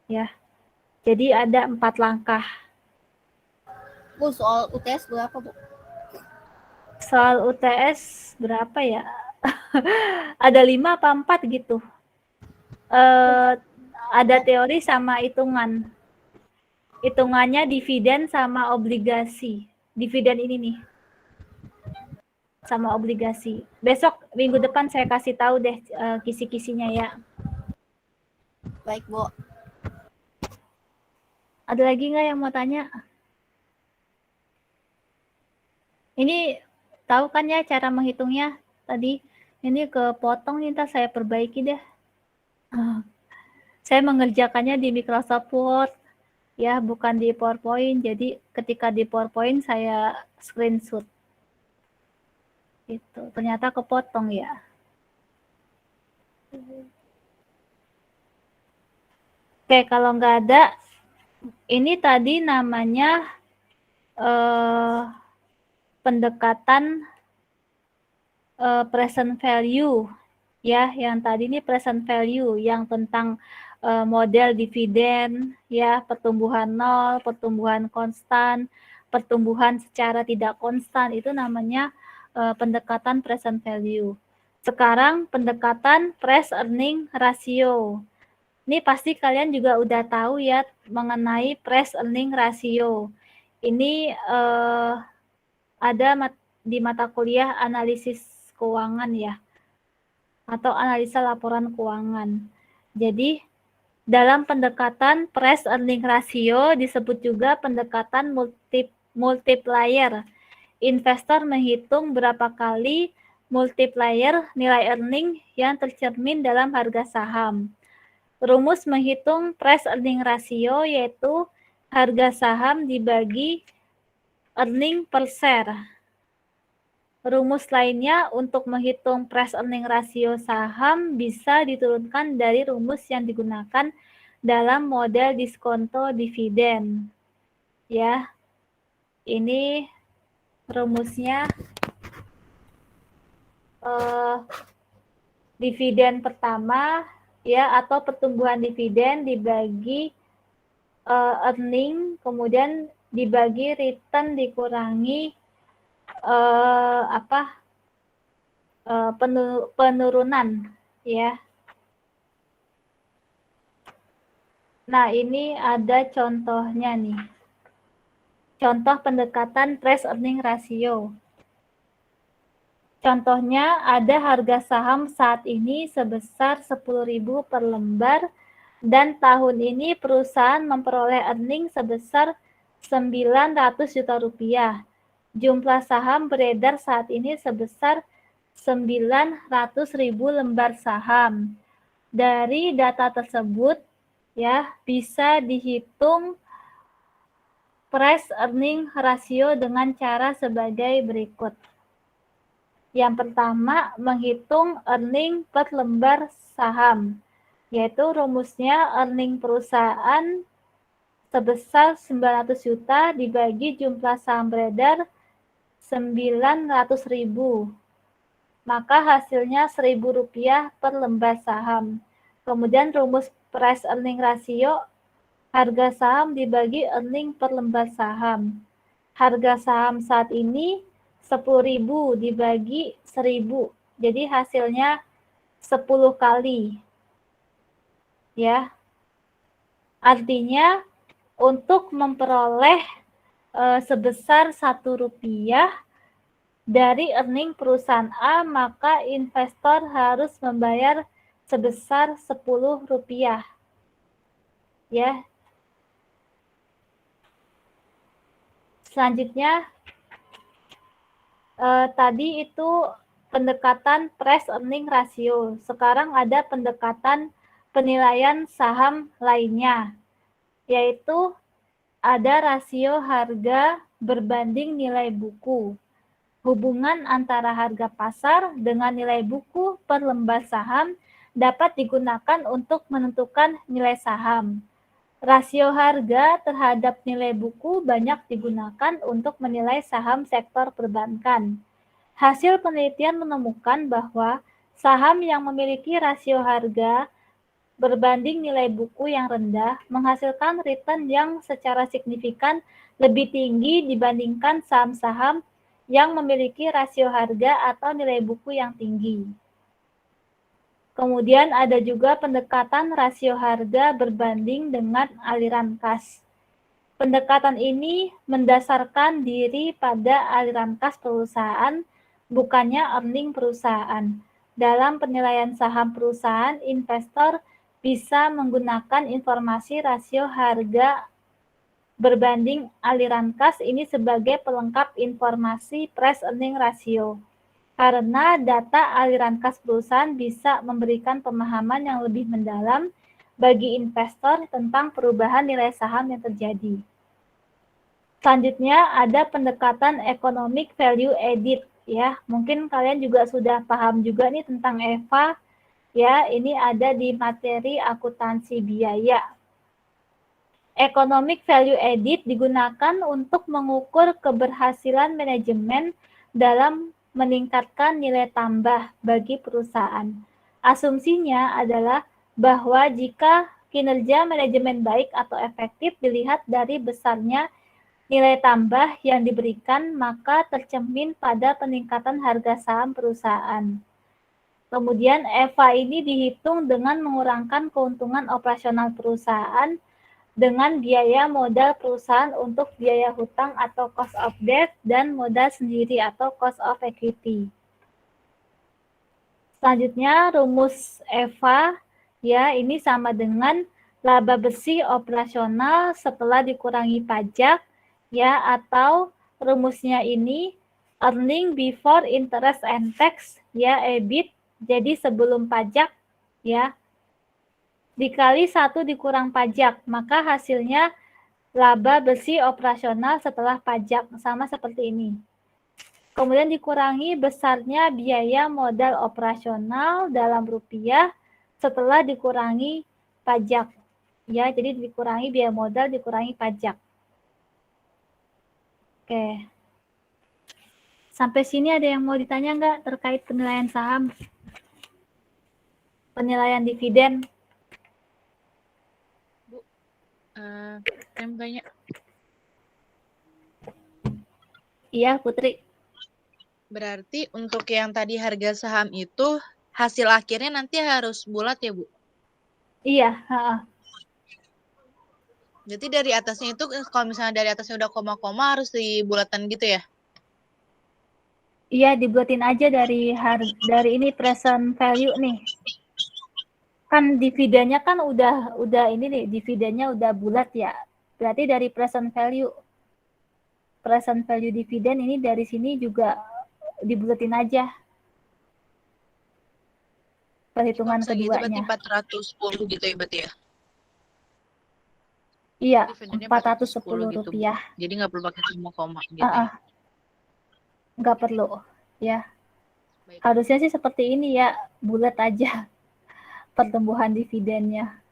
Ya. Jadi ada 4 langkah. Bu, soal UTS berapa, Bu? Soal UTS berapa ya? Ada 5 apa 4 gitu. Ada teori sama hitungan. Hitungannya dividen sama obligasi. Dividen ini nih. Sama obligasi. Besok minggu depan saya kasih tahu deh kisi-kisinya ya. Baik, Bu. Ada lagi nggak yang mau tanya? Ini tahu kan ya cara menghitungnya tadi? Ini kepotong nih, ntar saya perbaiki deh. Saya mengerjakannya di Microsoft Word, ya bukan di PowerPoint. Jadi ketika di PowerPoint saya screenshot. Itu ternyata kepotong ya. Oke, kalau nggak ada, ini tadi namanya pendekatan present value ya, yang tadi ini present value yang tentang model dividen ya, pertumbuhan nol, pertumbuhan konstan, pertumbuhan secara tidak konstan, itu namanya pendekatan present value. Sekarang pendekatan price earning ratio. Ini pasti kalian juga udah tahu ya mengenai price earning ratio. Ini ada di mata kuliah analisis keuangan ya, atau analisa laporan keuangan. Jadi dalam pendekatan price earning ratio disebut juga pendekatan multiplier. Investor menghitung berapa kali multiplier nilai earning yang tercermin dalam harga saham. Rumus menghitung price earning ratio yaitu harga saham dibagi earning per share. Rumus lainnya untuk menghitung price earning ratio saham bisa diturunkan dari rumus yang digunakan dalam model diskonto dividen. Ya, ini rumusnya dividen pertama ya, atau pertumbuhan dividen dibagi earning, kemudian dibagi return dikurangi penurunan ya. Nah, ini ada contohnya nih. Contoh pendekatan price earning ratio. Contohnya ada harga saham saat ini sebesar 10.000 per lembar dan tahun ini perusahaan memperoleh earning sebesar 900 juta rupiah. Jumlah saham beredar saat ini sebesar 900.000 lembar saham. Dari data tersebut ya bisa dihitung price earning ratio dengan cara sebagai berikut. Yang pertama, menghitung earning per lembar saham, yaitu rumusnya earning perusahaan sebesar 900 juta dibagi jumlah saham beredar 900.000. Maka hasilnya Rp1.000 per lembar saham. Kemudian rumus price earning ratio, harga saham dibagi earning per lembar saham. Harga saham saat ini 10.000 dibagi 1.000. Jadi hasilnya 10 kali. Ya. Artinya untuk memperoleh sebesar Rp1 dari earning perusahaan A, maka investor harus membayar sebesar Rp10. Ya. Selanjutnya tadi itu pendekatan price earning ratio. Sekarang ada pendekatan penilaian saham lainnya, yaitu ada rasio harga berbanding nilai buku. Hubungan antara harga pasar dengan nilai buku per lembar saham dapat digunakan untuk menentukan nilai saham. Rasio harga terhadap nilai buku banyak digunakan untuk menilai saham sektor perbankan. Hasil penelitian menemukan bahwa saham yang memiliki rasio harga berbanding nilai buku yang rendah menghasilkan return yang secara signifikan lebih tinggi dibandingkan saham-saham yang memiliki rasio harga atau nilai buku yang tinggi. Kemudian ada juga pendekatan rasio harga berbanding dengan aliran kas. Pendekatan ini mendasarkan diri pada aliran kas perusahaan, bukannya earning perusahaan. Dalam penilaian saham perusahaan, investor bisa menggunakan informasi rasio harga berbanding aliran kas ini sebagai pelengkap informasi price earning ratio. Karena data aliran kas perusahaan bisa memberikan pemahaman yang lebih mendalam bagi investor tentang perubahan nilai saham yang terjadi. Selanjutnya ada pendekatan economic value added, ya. Mungkin kalian juga sudah paham juga nih tentang EVA, ya. Ini ada di materi akuntansi biaya. Economic value added digunakan untuk mengukur keberhasilan manajemen dalam meningkatkan nilai tambah bagi perusahaan. Asumsinya adalah bahwa jika kinerja manajemen baik atau efektif dilihat dari besarnya nilai tambah yang diberikan, maka tercermin pada peningkatan harga saham perusahaan. Kemudian EVA ini dihitung dengan mengurangkan keuntungan operasional perusahaan dengan biaya modal perusahaan untuk biaya hutang atau cost of debt dan modal sendiri atau cost of equity. Selanjutnya rumus EVA, ya, ini sama dengan laba bersih operasional setelah dikurangi pajak, ya, atau rumusnya ini earning before interest and tax, ya, EBIT, jadi sebelum pajak, ya, dikali 1 dikurang pajak, maka hasilnya laba bersih operasional setelah pajak, sama seperti ini. Kemudian dikurangi besarnya biaya modal operasional dalam rupiah setelah dikurangi pajak. Ya, jadi dikurangi biaya modal, dikurangi pajak. Oke. Sampai sini ada yang mau ditanya nggak terkait penilaian saham? Penilaian dividen? Saya mau tanya. Iya, Putri. Berarti untuk yang tadi harga saham itu hasil akhirnya nanti harus bulat ya, Bu? Iya. Jadi dari atasnya itu kalau misalnya dari atasnya udah koma-koma harus dibulatan gitu ya? Iya, dibuatin aja dari ini present value nih. Kan dividennya kan udah ini nih, dividennya udah bulat ya. Berarti dari present value dividen ini dari sini juga dibulatin aja perhitungan keduanya. Berarti 410 gitu ya berarti ya? Iya, Dividennya Rp410. gitu, Bu. Jadi nggak perlu pakai semua koma gitu. Nggak perlu, ya. Baik. Harusnya sih seperti ini ya, bulat aja pertumbuhan dividennya.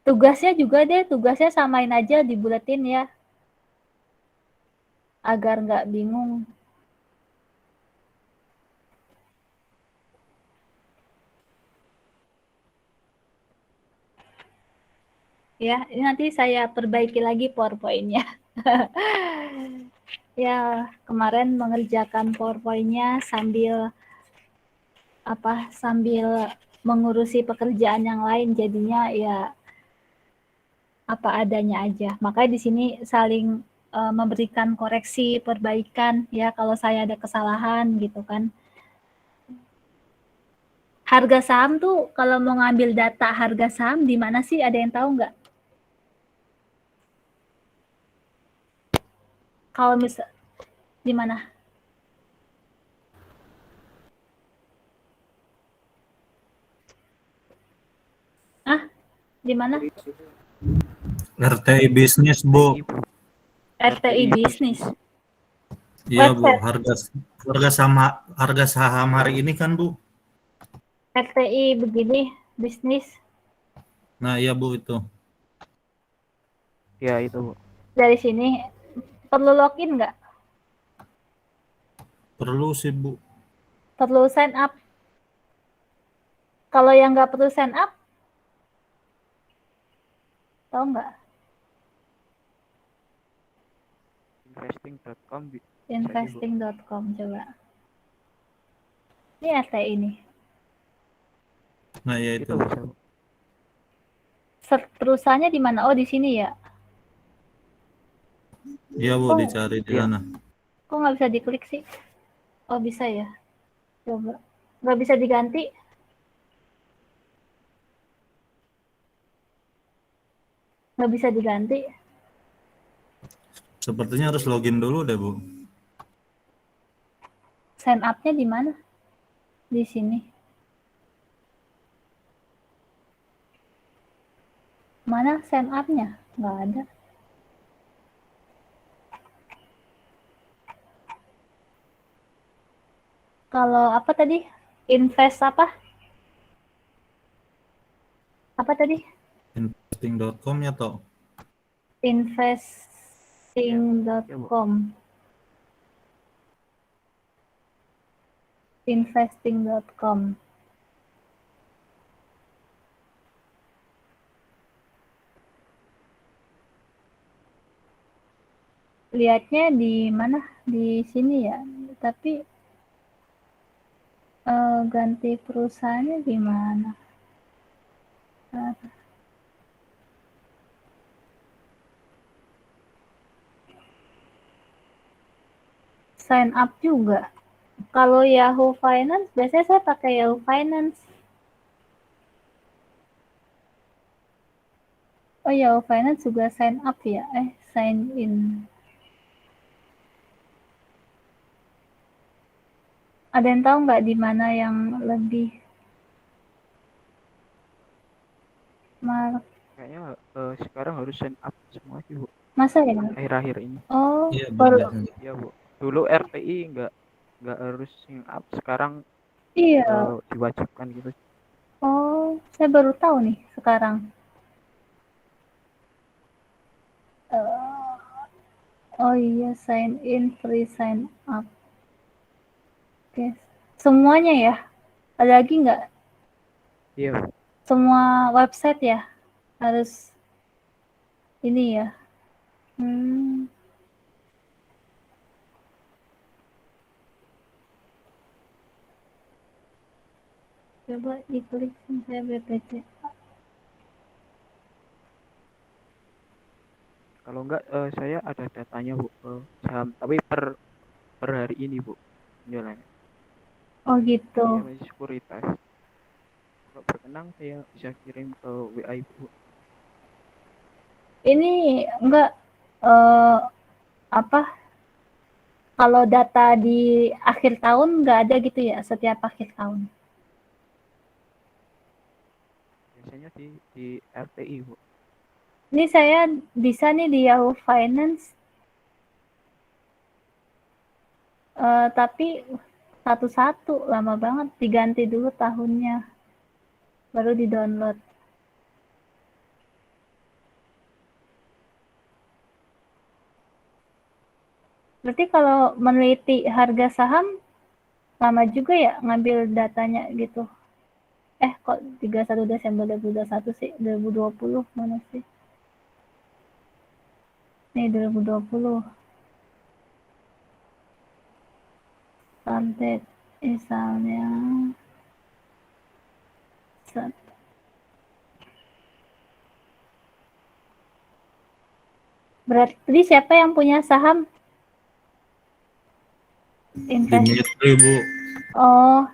Tugasnya juga deh, tugasnya samain aja dibulatin ya, agar nggak bingung. Ya, ini nanti saya perbaiki lagi PowerPoint-nya. Ya, kemarin mengerjakan PowerPoint-nya sambil mengurusi pekerjaan yang lain, jadinya ya apa adanya aja. Makanya di sini saling memberikan koreksi, perbaikan ya kalau saya ada kesalahan gitu kan. Harga saham tuh kalau mau ngambil data harga saham di mana sih, ada yang tahu nggak? Kalau misal di mana? Di mana? RTI bisnis, Bu. RTI bisnis. Iya, Bu. Website. Harga saham hari ini kan, Bu. RTI begini bisnis. Nah, iya, Bu, itu. Ya itu Bu. Dari sini perlu login nggak? Perlu sih, Bu. Perlu sign up. Kalau yang nggak perlu sign up, tahu nggak? Investing.com. Investing.com coba. Ini RTI ini. Nah, ya itu. Bisa Bu. Perusahaannya di mana? Oh, di sini ya. Iya, Bu, Oh. dicari di Iya. sana. Kok nggak bisa diklik sih? Oh, bisa ya. Coba. Nggak bisa diganti? Nggak bisa diganti? Sepertinya harus login dulu deh, Bu. Sign up-nya di mana? Di sini. Mana sign up-nya? Nggak ada. Kalau apa tadi? Invest apa? Apa tadi? Investing.com ya, toh? Investing.com. Investing.com. Lihatnya di mana? Di sini ya. Tapi ganti perusahaannya di mana? Sign up juga. Kalau Yahoo Finance, biasanya saya pakai Yahoo Finance. Oh, Yahoo Finance juga sign up ya? Sign in. Ada yang tahu nggak di mana yang lebih Kayaknya sekarang harus sign up semua sih Bu. masa ya? Akhir-akhir ini. Oh, Iya, baru. banyak. Iya Bu. Dulu RTI nggak harus sign up, sekarang Iya. diwajibkan gitu. Oh, saya baru tahu nih sekarang. Oh iya, sign in, free sign up. Oke. Semuanya ya? Ada lagi nggak? Iya Bu. Semua website ya? Harus ini ya? Coba diklik saya BPC. Kalau enggak saya ada datanya Bu, saham, tapi per hari ini Bu penjualannya. Oh gitu. Iya, masih sekuritas. Kalau berkenan saya bisa kirim ke WA Ibu. Ini enggak apa? Kalau data di akhir tahun nggak ada gitu ya, setiap akhir tahun? Biasanya di RTI Bu. Ini saya bisa nih di Yahoo Finance, tapi satu-satu, lama banget. Diganti dulu tahunnya, baru di-download. Berarti kalau meneliti harga saham, lama juga ya ngambil datanya gitu. Kok 31 Desember 2021 sih? 2020 mana sih? Nih 2020. Start misalnya berarti siapa yang punya saham? Dimitri, Bu. Oh,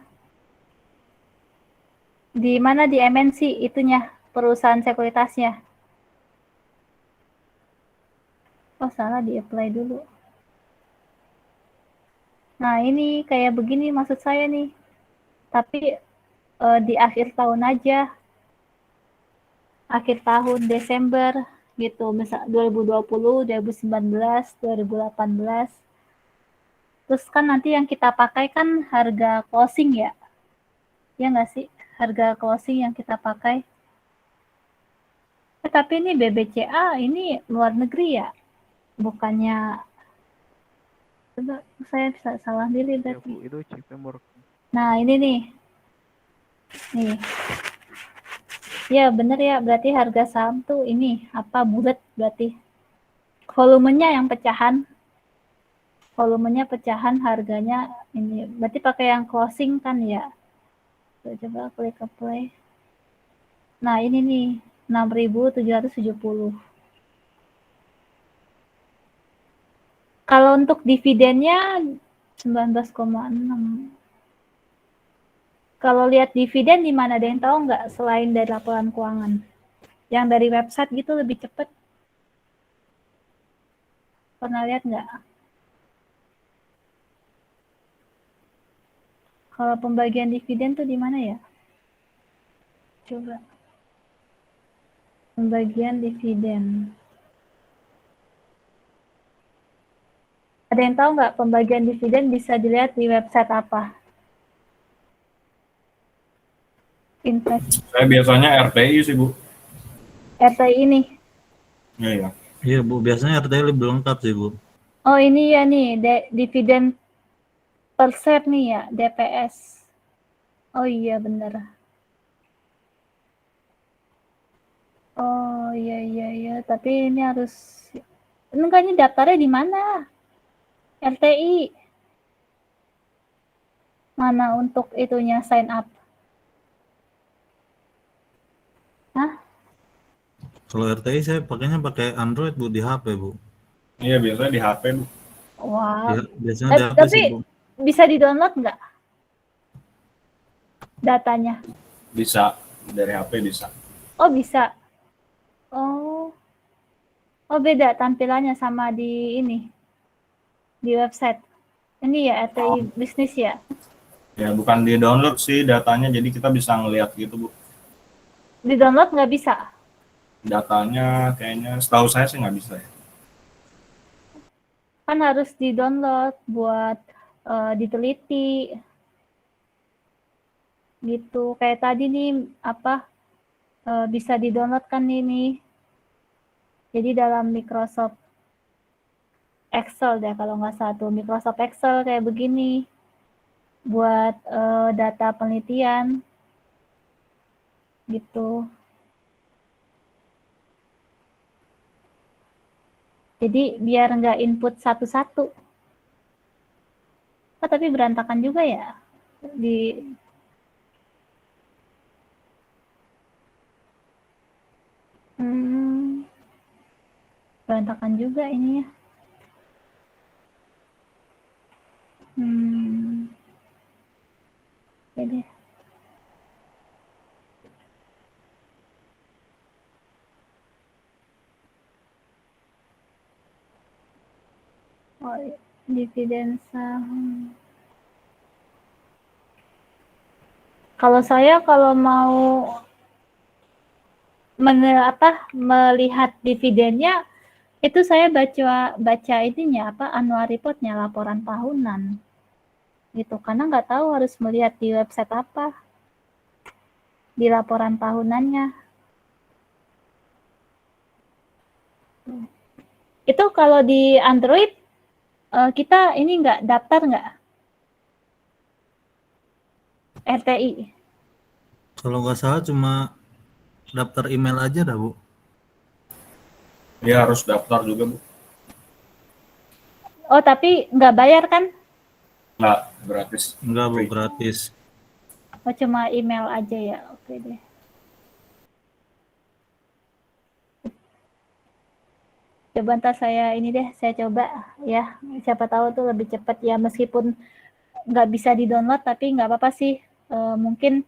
di mana di MNC itunya, perusahaan sekuritasnya? Oh, salah, di apply dulu. Nah, ini kayak begini maksud saya nih. Tapi di akhir tahun aja. Akhir tahun Desember gitu. Misal 2020, 2019, 2018. Terus kan nanti yang kita pakai kan harga closing ya. Ya nggak sih? Harga closing yang kita pakai. Tapi ini BBCA ini luar negeri ya. Bukannya, coba saya bisa salah pilih Ya berarti. Bu, itu JP Morgan. Nah ini nih, ya bener ya, berarti harga saham tuh ini apa, bulat berarti. Volumenya yang pecahan, harganya ini. Berarti pakai yang closing kan ya. Coba klik apply. Nah ini nih 6.770. Kalau untuk dividennya 19,6. Kalau lihat dividen di mana, ada yang tahu nggak selain dari laporan keuangan? Yang dari website gitu lebih cepat. Pernah lihat nggak? Kalau pembagian dividen tuh di mana ya? Coba. Pembagian dividen. Ada yang tahu nggak pembagian dividen bisa dilihat di website apa? Invest. Saya biasanya RTI sih, Bu. RTI ini. Iya. Iya, Bu. Biasanya RTI lebih lengkap sih, Bu. Oh ini ya nih, dividen per share nih ya, DPS. Oh iya bener. Oh iya. Tapi ini harus, enggak, ini daftarnya di mana? RTI. Mana untuk itunya sign up? Hah? Kalau RTI saya pakainya pakai Android, Bu, di HP, Bu. Iya, biasanya di HP, Bu. Wow. Biasanya di HP Tapi sih, Bu. bisa di-download nggak datanya? Bisa, dari HP bisa. Oh bisa. Oh beda tampilannya sama di ini, di website. Ini ya RTI bisnis ya? Ya, bukan di download sih datanya, jadi kita bisa ngeliat gitu, Bu. Di download nggak bisa? Datanya kayaknya setahu saya sih nggak bisa ya. Kan harus di download buat diteliti gitu. Kayak tadi nih apa, bisa di download kan ini. Jadi dalam Microsoft Excel deh kalau nggak salah tuh, Microsoft Excel kayak begini buat data penelitian gitu. Jadi biar nggak input satu-satu. Oh, tapi berantakan juga ya di berantakan juga ininya. Oke deh. Oh, dividen saham. Kalau saya mau melihat dividennya, itu saya baca ininya apa, annual reportnya, laporan tahunan. gitu, karena nggak tahu harus melihat di website apa, di laporan tahunannya. Itu kalau di Android kita ini nggak daftar nggak RTI? Kalau nggak salah cuma daftar email aja dah, Bu. Dia harus daftar juga, Bu. Oh, tapi nggak bayar kan? Nggak, gratis. Enggak, Bu, Free. gratis. Oh, cuma email aja ya. Oke deh. Coba ntar saya ini deh, saya coba ya. Siapa tahu tuh lebih cepat ya, meskipun nggak bisa di-download, tapi nggak apa-apa sih. Mungkin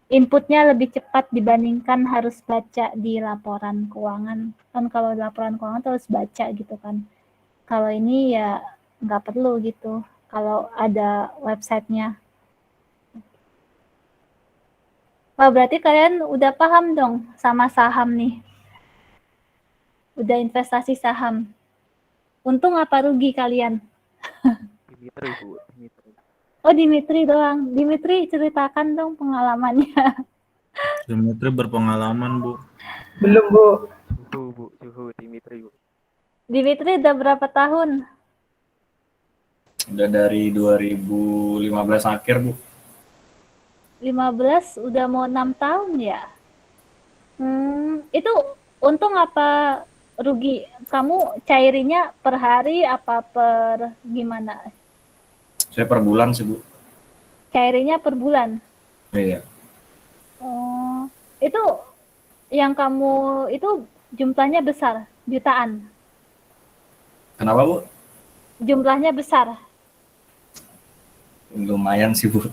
inputnya lebih cepat dibandingkan harus baca di laporan keuangan. Kan kalau laporan keuangan tuh harus baca gitu kan. Kalau ini ya nggak perlu gitu, kalau ada websitenya. Wah, berarti kalian udah paham dong sama saham nih. Udah investasi saham. Untung apa rugi kalian? Dimitri, Bu. Dimitri. Oh, Dimitri doang. Dimitri, ceritakan dong pengalamannya. Dimitri berpengalaman, Bu. Belum, Bu. Suhu Dimitri, Bu. Dimitri udah berapa tahun? Udah dari 2015 akhir, Bu. 15, udah mau 6 tahun ya? Itu untung apa rugi? Kamu cairinya per hari apa per gimana? Saya per bulan sih, Bu. Cairinya per bulan? Iya. Oh, itu yang kamu itu jumlahnya besar, jutaan? Kenapa, Bu? Jumlahnya besar? Lumayan sih, Bu.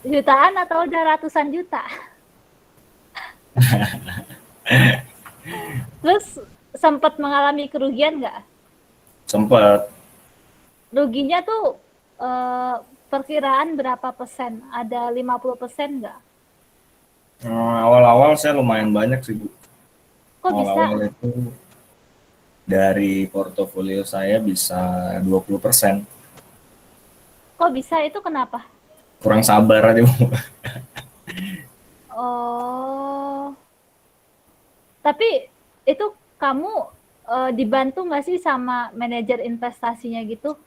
Jutaan atau udah ratusan juta? Terus sempat mengalami kerugian nggak? Sempat. Ruginya tuh perkiraan berapa persen? Ada 50% nggak? Awal-awal saya lumayan banyak sih, Bu. Kok bisa? Awal-awal itu dari portofolio saya bisa 20%. Kok bisa? Itu kenapa? Kurang sabar aja, Bu. Oh, tapi itu kamu dibantu nggak sih sama manajer investasinya gitu?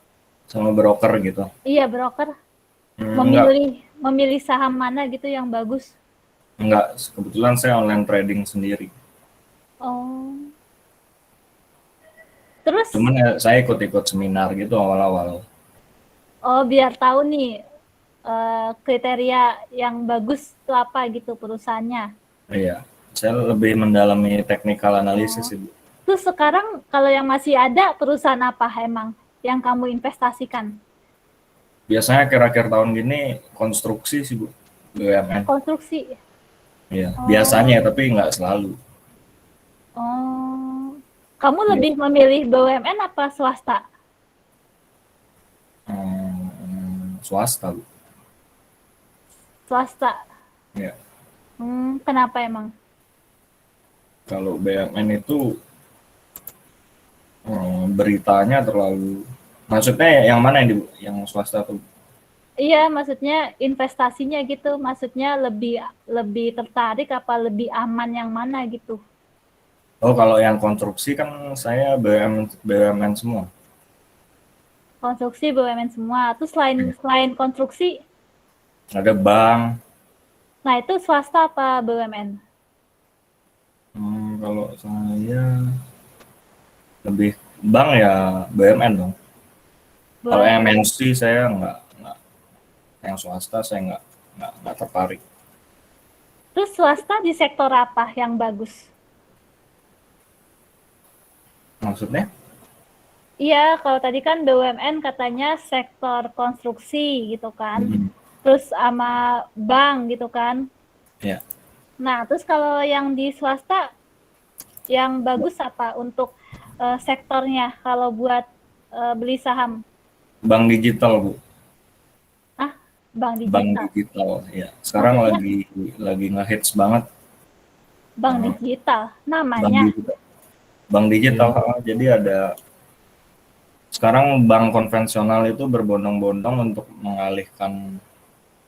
Sama broker gitu. Iya, broker. Enggak, Memilih saham mana gitu yang bagus? enggak. Kebetulan saya online trading sendiri. Oh. Terus? Cuman ya, saya ikut-ikut seminar gitu awal-awal. Oh, biar tahu nih kriteria yang bagus itu apa gitu perusahaannya. Iya, saya lebih mendalami technical analysis sih, Bu. Terus sekarang kalau yang masih ada perusahaan apa emang yang kamu investasikan? Biasanya akhir-akhir tahun gini konstruksi sih, Bu. BUMN. Konstruksi. Iya, biasanya tapi nggak selalu. Oh, kamu lebih memilih BUMN apa swasta? Swasta, Bu. Swasta. Iya. Kenapa emang? Kalau BUMN itu beritanya terlalu, maksudnya yang mana yang swasta tuh? Iya, maksudnya investasinya gitu, maksudnya lebih tertarik apa lebih aman yang mana gitu? Oh, kalau yang konstruksi kan saya BUMN semua. Konstruksi BUMN semua. Terus selain konstruksi, Ada bank. nah itu swasta apa BUMN? Kalau saya lebih bank ya BUMN dong. Kalau MNC saya nggak, yang swasta saya nggak tertarik. Terus swasta di sektor apa yang bagus? Maksudnya? Iya, kalau tadi kan BUMN katanya sektor konstruksi gitu kan. Terus sama bank gitu kan. Iya. Nah, terus kalau yang di swasta yang bagus apa untuk sektornya kalau buat beli saham? Bank digital, Bu. Bank digital. Bank digital, ya. Sekarang lagi ngehits banget. Bank digital namanya. Bank digital. Jadi ada sekarang bank konvensional itu berbondong-bondong untuk mengalihkan,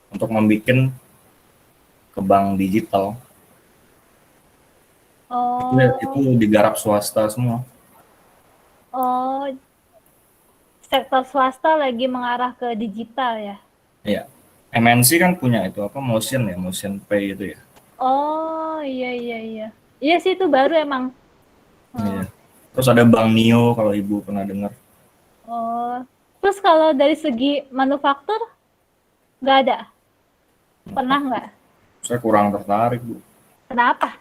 untuk membuat ke bank digital. Oh, Itu digarap swasta semua. oh, sektor swasta lagi mengarah ke digital ya? Iya. MNC kan punya itu apa Motion ya, Motion Pay itu ya. Oh, iya, iya, iya. Iya sih itu baru emang. Iya. Terus ada Bank Nio kalau Ibu pernah dengar. Oh, terus kalau dari segi manufaktur nggak ada? Pernah nggak? Saya kurang tertarik, Bu. Kenapa?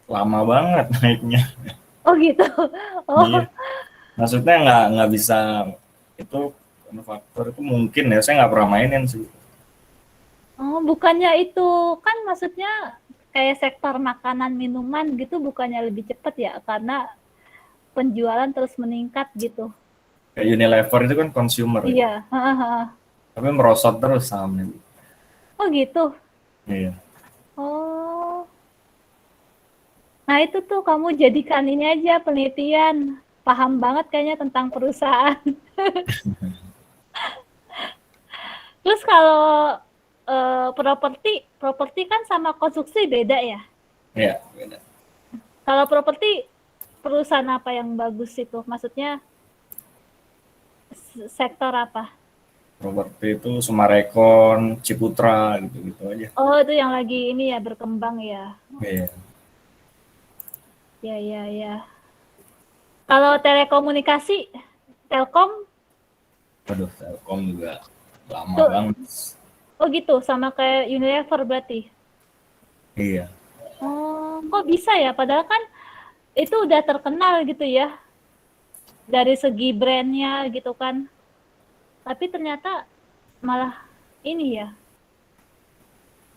Lama banget naiknya. Oh gitu. Oh, Iya. Maksudnya nggak bisa itu manufaktur itu mungkin ya, saya nggak pernah mainin sih. oh, bukannya itu kan maksudnya kayak sektor makanan minuman gitu bukannya lebih cepat ya karena penjualan terus meningkat gitu. Kayak Unilever itu kan consumer ya. Iya. Heeh. Tapi merosot terus sahamnya, Bu. Oh gitu. Iya. Oh. Nah itu tuh kamu jadikan ini aja penelitian. Paham banget kayaknya tentang perusahaan. Terus kalau properti kan sama konstruksi beda ya? Iya, beda. Kalau properti perusahaan apa yang bagus itu? Maksudnya sektor apa? Properti itu Sumarekon, Ciputra gitu-gitu aja. Oh itu yang lagi ini ya berkembang ya? Iya. Ya ya ya. Kalau telekomunikasi, Telkom? Waduh, Telkom juga lama Tuh. banget. Oh gitu, sama kayak Unilever berarti? Iya. Oh, kok bisa ya? Padahal kan itu udah terkenal gitu ya. Dari segi brandnya gitu kan. Tapi ternyata malah ini ya.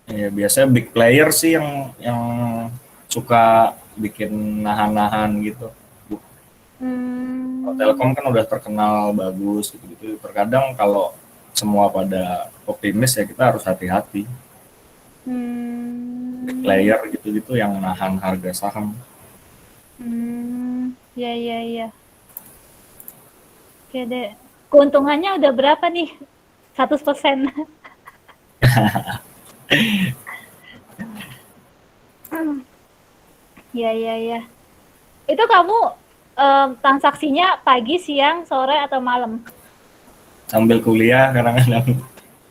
Iya, biasanya big player sih yang suka bikin nahan-nahan gitu. Kalau Telkom kan udah terkenal bagus gitu-gitu. Terkadang kalau semua pada optimis ya kita harus hati-hati. Big player gitu-gitu yang nahan harga saham. Ya ya ya. Oke deh. Keuntungannya udah berapa nih? 100%. Ya ya ya. Itu kamu transaksinya pagi, siang, sore atau malam? Sambil kuliah kadang-kadang.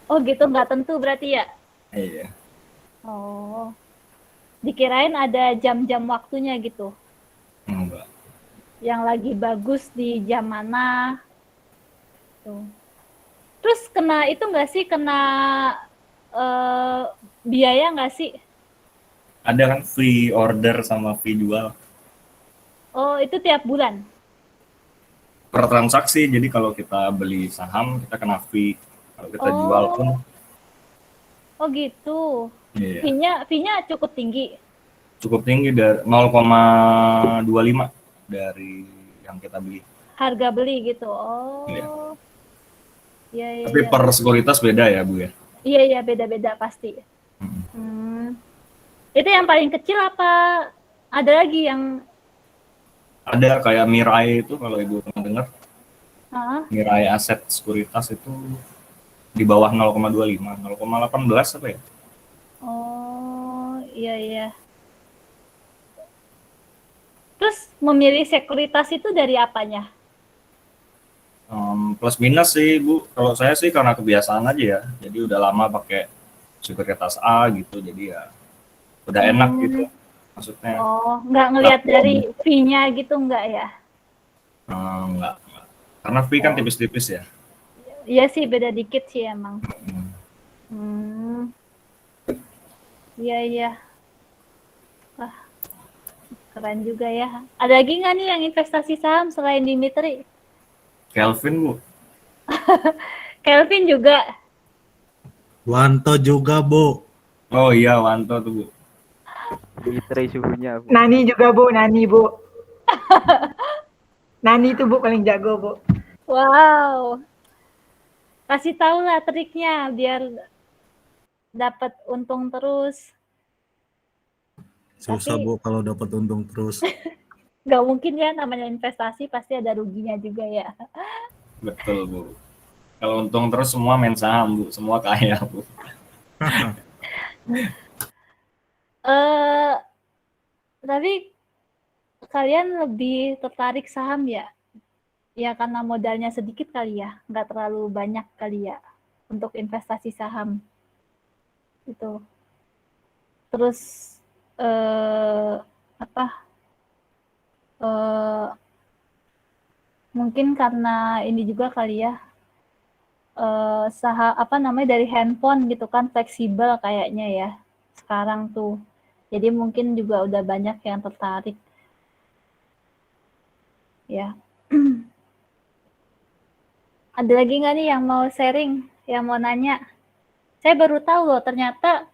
Oh gitu, nggak tentu berarti ya? Iya. Oh. Dikirain ada jam-jam waktunya gitu. Enggak. Yang lagi bagus di jam mana? Tuh. Terus kena itu nggak sih? Kena biaya nggak sih? Ada kan fee order sama fee jual. Oh, itu tiap bulan? Per transaksi, jadi kalau kita beli saham kita kena fee. Kalau kita jual pun. Oh gitu. Iya. Fee-nya cukup tinggi? Cukup tinggi, dari 0,25 dari yang kita beli. Harga beli gitu. Oh. Iya. Iya, iya. Tapi per sekuritas beda ya, Bu ya? Iya, iya, beda-beda pasti. Itu yang paling kecil apa ada lagi yang Ada kayak Mirai itu kalau Ibu pernah dengar. Mirai Mirai aset sekuritas itu di bawah 0,25, 0,18 apa ya? Oh, iya iya. Terus memilih sekuritas itu dari apanya? Plus minus sih, Bu. Kalau saya sih karena kebiasaan aja ya. Jadi udah lama pakai sekuritas A gitu, jadi ya udah enak gitu. Maksudnya. Oh, nggak ngelihat dari fee-nya gitu nggak ya? Enggak. Karena fee kan tipis-tipis ya. Iya sih, beda dikit sih emang. Iya, iya. Wah, keren juga ya. Ada lagi nggak nih yang investasi saham selain Dimitri? Kelvin, Bu. Kelvin juga. Wanto juga, Bu. Oh iya, Wanto tuh, Bu. Dimitri suhunya, Bu. Nani juga, Bu. Nani, Bu. Nani itu, Bu, paling jago, Bu. Wow. Kasih tahu lah triknya biar dapat untung terus. Susah, Tapi- Bu, kalau dapat untung terus. Nggak mungkin ya, namanya investasi pasti ada ruginya juga ya. Betul, Bu. Kalau untung terus semua main saham, Bu. Semua kaya, Bu. Eh, tapi kalian lebih tertarik saham ya? Ya karena modalnya sedikit kali ya, nggak terlalu banyak kali ya untuk investasi saham itu. Terus apa? Mungkin karena ini juga kali ya, saham apa namanya dari handphone gitu kan fleksibel kayaknya ya sekarang tuh. Jadi mungkin juga udah banyak yang tertarik. Ya. Ada lagi nggak nih yang mau sharing, yang mau nanya? Saya baru tahu loh ternyata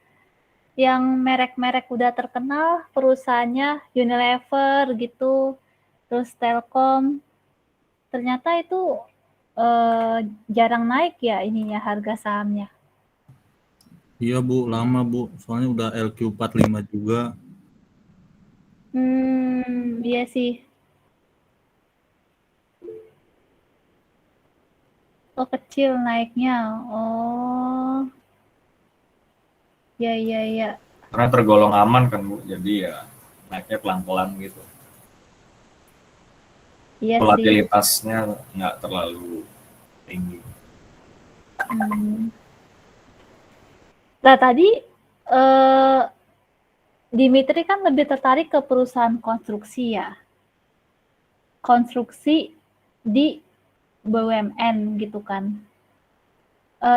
yang merek-merek udah terkenal perusahaannya Unilever gitu, terus Telkom, ternyata itu jarang naik ya ininya harga sahamnya. Iya Bu, lama Bu. Soalnya udah LQ45 juga. Iya sih. Oh kecil naiknya. Oh. Ya. Karena tergolong aman kan, Bu. Jadi ya naiknya pelan-pelan gitu. Iya sih. Volatilitasnya nggak terlalu tinggi. Nah tadi Dimitri kan lebih tertarik ke perusahaan konstruksi ya. Konstruksi di BUMN gitu kan.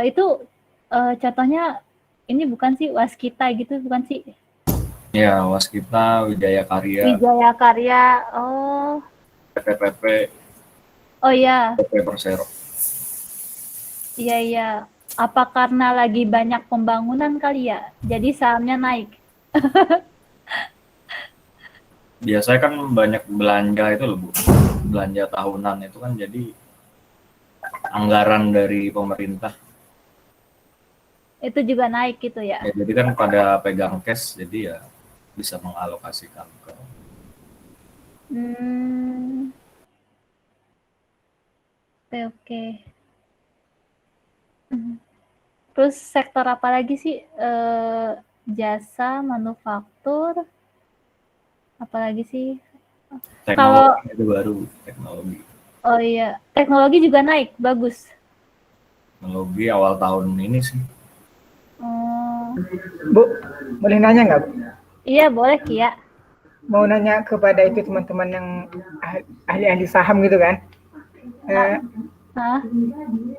Itu contohnya ini bukan sih Waskita gitu, bukan sih? Ya, Waskita, Wijaya Karya. Wijaya Karya, oh. PPP. Oh iya. PP Persero. Iya. Apa karena lagi banyak pembangunan kali ya? Jadi sahamnya naik. Biasanya kan banyak belanja itu loh, Bu. Belanja tahunan itu kan jadi anggaran dari pemerintah. Itu juga naik gitu ya? Ya jadi kan pada pegang cash, jadi ya bisa mengalokasikan ke. Oke. Terus sektor apa lagi sih? Jasa, manufaktur, apa lagi sih? Teknologi itu baru, teknologi. Oh iya, teknologi juga naik, bagus. Teknologi awal tahun ini sih. Bu, boleh nanya nggak, Bu? Iya, boleh, Kia. Mau nanya kepada itu teman-teman yang ahli-ahli saham gitu kan.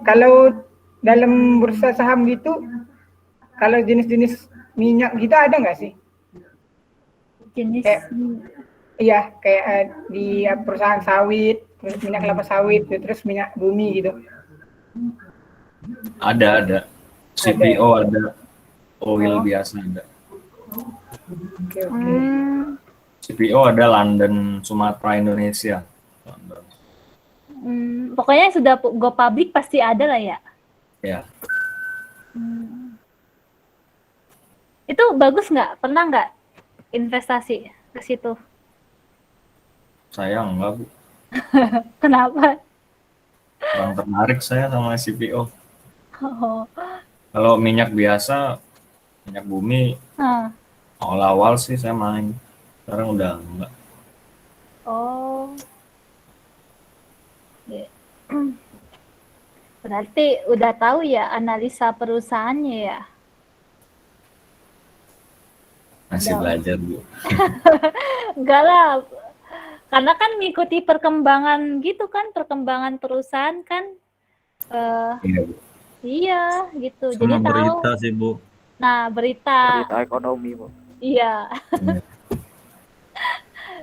Kalau dalam bursa saham gitu, kalau jenis-jenis minyak gitu ada nggak sih? Jenis? Iya, kayak di perusahaan sawit, terus minyak kelapa sawit, terus minyak bumi gitu. Ada. CPO ada. Oil biasa ada. Oke. CPO ada London, Sumatera, Indonesia. Pokoknya sudah go public pasti ada lah ya. Ya. Itu bagus nggak? Pernah nggak investasi ke situ? Saya enggak, Bu. Kenapa? Kurang tertarik saya sama CPO. Oh. Kalau minyak biasa, minyak bumi, awal-awal sih saya main. Sekarang udah enggak. Oh. Berarti udah tahu ya analisa perusahaannya ya? Masih belajar, Bu. Enggak lah. Karena kan ngikuti perkembangan gitu kan, perkembangan perusahaan kan. Iya, Bu. Iya, gitu. Sama jadi berita tahu. sih, Bu. Nah, berita ekonomi, Bu. Iya.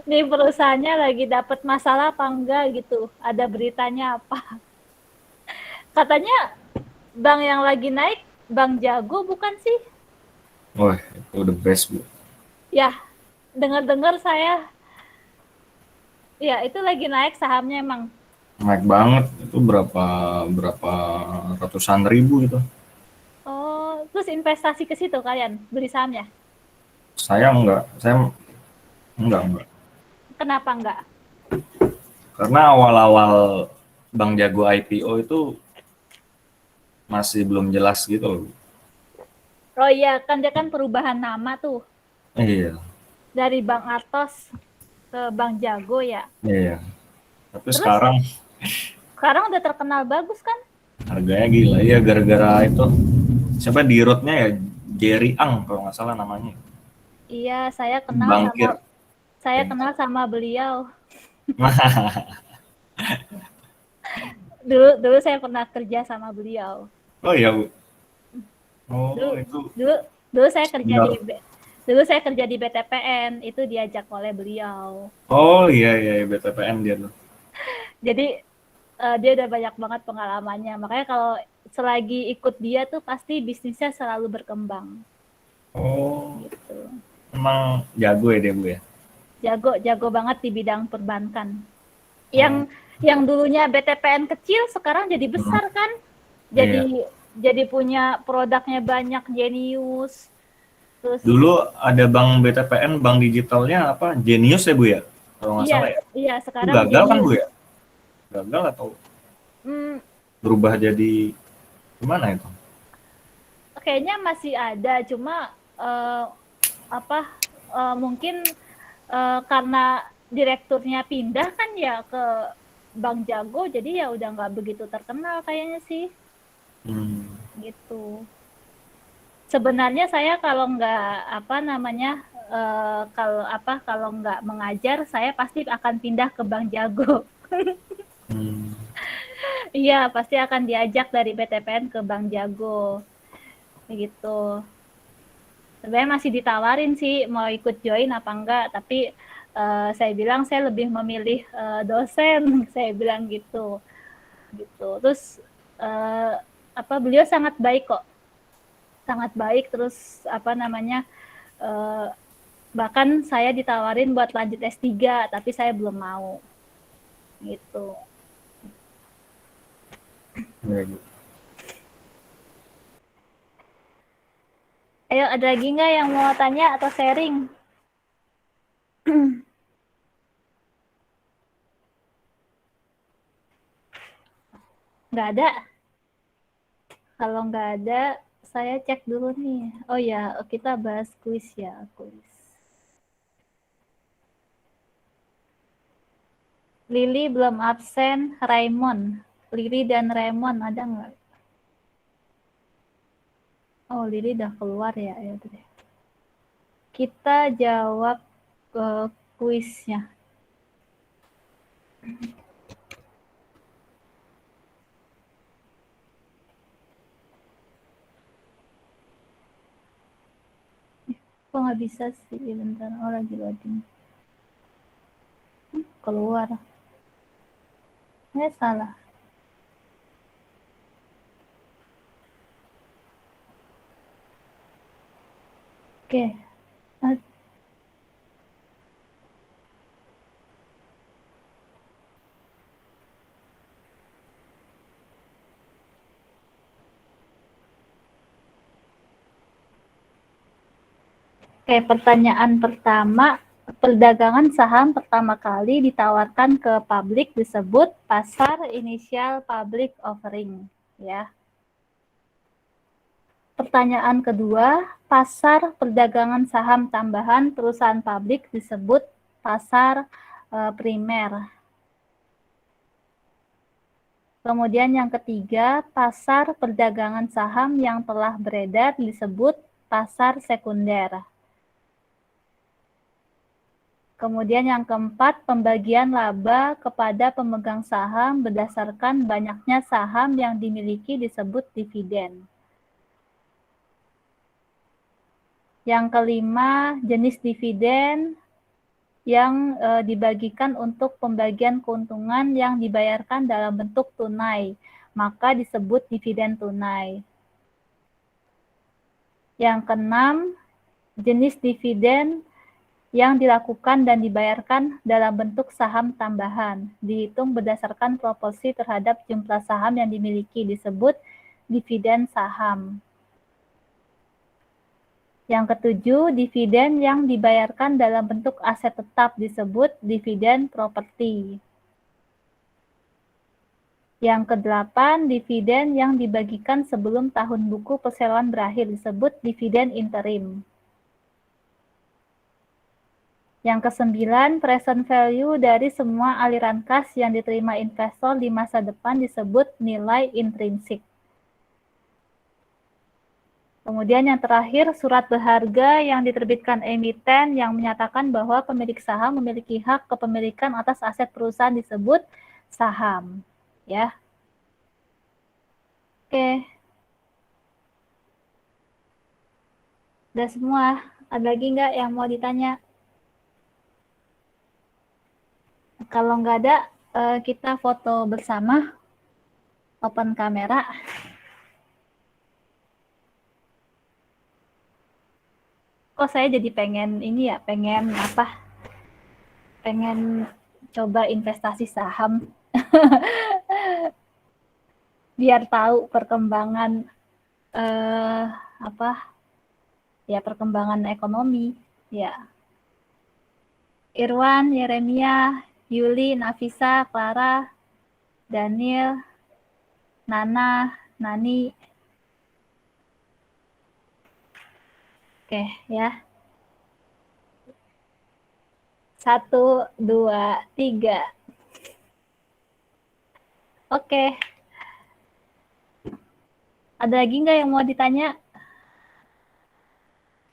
Nih perusahaannya lagi dapat masalah apa enggak gitu. Ada beritanya apa. Katanya bank yang lagi naik, Bank Jago bukan sih? Wah, itu the best, Bu. Ya, dengar-dengar saya. Ya, itu lagi naik sahamnya emang. Naik banget. Itu berapa ratusan ribu gitu. Oh, terus investasi ke situ kalian beli sahamnya? Saya enggak. Saya enggak. Kenapa enggak? Karena awal-awal Bang Jago IPO itu masih belum jelas gitu loh. Oh iya, kan dia kan perubahan nama tuh. Iya. Dari Bang Atos ke Bang Jago ya. Iya. Tapi Terus sekarang udah terkenal bagus kan? harganya gila ya gara-gara itu. Siapa di rootnya ya? Jerry Ang kalau nggak salah namanya. Iya, saya kenal Bangkir. sama beliau. dulu saya pernah kerja sama beliau. Oh iya, Bu. Oh, Dulu saya kerja di BTPN, itu diajak oleh beliau. Oh iya BTPN dia tuh. Jadi dia udah banyak banget pengalamannya. Makanya kalau selagi ikut dia tuh pasti bisnisnya selalu berkembang. Oh. Gitu. Emang jago ya dia, Bu ya? Jago banget di bidang perbankan. Yang dulunya BTPN kecil sekarang jadi besar kan? Jadi punya produknya banyak, Genius. Terus dulu ada bank BTPN, bank digitalnya apa? Genius ya, Bu ya? Kalau nggak salah ya. Iya, sekarang itu gagal Genius. kan, Bu ya? Gagal atau berubah jadi gimana itu? Kayaknya masih ada, cuma mungkin karena direkturnya pindah kan ya ke Bank Jago, jadi ya udah nggak begitu terkenal kayaknya sih. Gitu. Sebenarnya saya kalau nggak kalau nggak mengajar, saya pasti akan pindah ke Bank Jago. Iya, pasti akan diajak dari BTPN ke Bank Jago. Begitu. Sebenarnya masih ditawarin sih mau ikut join apa enggak, tapi saya bilang saya lebih memilih dosen, saya bilang gitu. Terus beliau sangat baik kok. Sangat baik, terus bahkan saya ditawarin buat lanjut S3, tapi saya belum mau. Gitu. Ayo, ada lagi nggak yang mau tanya atau sharing? Nggak ada. Kalau nggak ada, saya cek dulu nih. Oh ya, kita bahas kuis ya, kuis. Lili belum absen, Raymond. Lili dan Raymond ada nggak? Oh, Lili udah keluar ya, ya deh. Kita jawab ke kuisnya. Kok nggak bisa sih? Bentar, lagi loading. Keluar. Salah. Oke. Oke, pertanyaan pertama, perdagangan saham pertama kali ditawarkan ke publik disebut pasar initial public offering, ya. Pertanyaan kedua, pasar perdagangan saham tambahan perusahaan publik disebut pasar primer. Kemudian yang ketiga, pasar perdagangan saham yang telah beredar disebut pasar sekunder. Kemudian yang keempat, pembagian laba kepada pemegang saham berdasarkan banyaknya saham yang dimiliki disebut dividen. Yang kelima, jenis dividen yang dibagikan untuk pembagian keuntungan yang dibayarkan dalam bentuk tunai, maka disebut dividen tunai. Yang keenam, jenis dividen yang dilakukan dan dibayarkan dalam bentuk saham tambahan, dihitung berdasarkan proporsi terhadap jumlah saham yang dimiliki, disebut dividen saham. Yang ketujuh, dividen yang dibayarkan dalam bentuk aset tetap disebut dividen properti. Yang ke-8, dividen yang dibagikan sebelum tahun buku perseroan berakhir disebut dividen interim. Yang ke-9, present value dari semua aliran kas yang diterima investor di masa depan disebut nilai intrinsik. Kemudian yang terakhir, surat berharga yang diterbitkan emiten yang menyatakan bahwa pemilik saham memiliki hak kepemilikan atas aset perusahaan disebut saham. Ya. Oke. Udah semua. Ada lagi nggak yang mau ditanya? Kalau nggak ada, kita foto bersama. Open kamera. Kok saya jadi pengen ini ya, pengen coba investasi saham. Biar tahu perkembangan perkembangan ekonomi ya. Irwan, Yeremia, Yuli, Nafisa, Clara, Daniel, Nana, Nani. Oke ya. 1, 2, 3. Oke. Ada lagi nggak yang mau ditanya?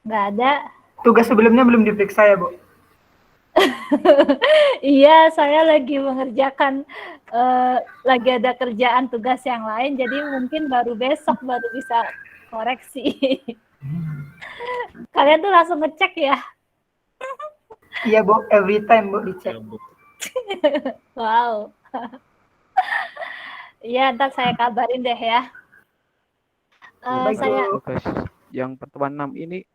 Nggak ada. Tugas sebelumnya belum diperiksa ya, Bu? Iya, saya lagi mengerjakan, lagi ada kerjaan tugas yang lain, jadi mungkin baru besok baru bisa koreksi. Kalian tuh langsung ngecek ya? Iya, Bu. Every time, Bu, dicek. Wow. Iya, ntar saya kabarin deh ya. Saya Tugas yang pertemuan 6 ini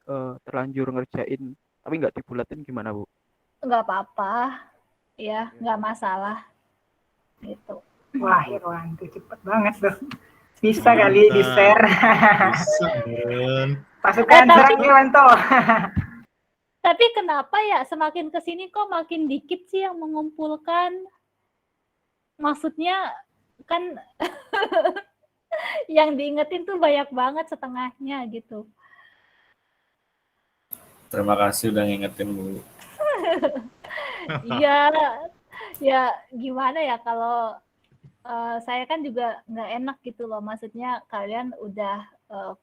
terlanjur ngerjain, tapi nggak dibulatin gimana, Bu? nggak apa-apa, ya nggak masalah. Gitu. Wah, Irwan, tuh cepet banget tuh. Bisa kali di-share. Bisa, Bun. Pasukan serang Irwan tuh. Tapi kenapa ya semakin kesini kok makin dikit sih yang mengumpulkan? Maksudnya kan yang diingetin tuh banyak banget setengahnya gitu. Terima kasih udah ngingetin, Bu. Iya, ya gimana ya kalau saya kan juga nggak enak gitu loh. Maksudnya kalian udah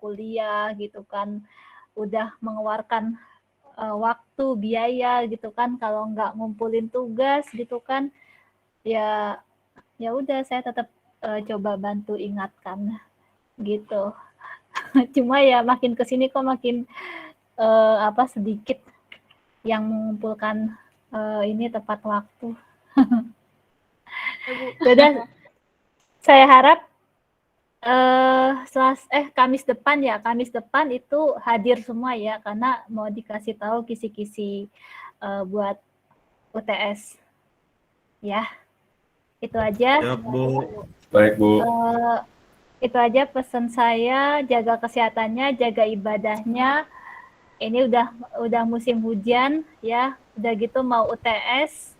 kuliah gitu kan, udah mengeluarkan waktu, biaya gitu kan. Kalau nggak ngumpulin tugas gitu kan, ya udah saya tetap coba bantu ingatkan gitu. Cuma ya makin kesini kok makin sedikit yang mengumpulkan ini tepat waktu. Udah, saya harap Kamis depan itu hadir semua ya, karena mau dikasih tahu kisi-kisi buat UTS. Ya, itu aja. Ya, Bu. Baik, Bu. Itu aja pesan saya, jaga kesehatannya, jaga ibadahnya. Ini udah musim hujan ya, udah gitu mau UTS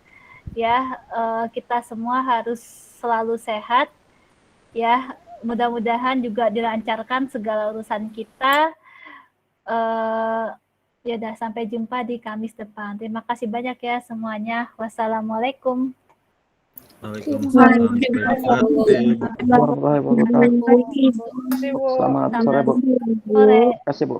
ya, kita semua harus selalu sehat ya. Mudah-mudahan juga dilancarkan segala urusan kita. Ya udah, sampai jumpa di Kamis depan. Terima kasih banyak ya semuanya. Wassalamualaikum. Warahmatullahi wabarakatuh. Selamat sore, Bu. Sore. Terima kasih, Bu.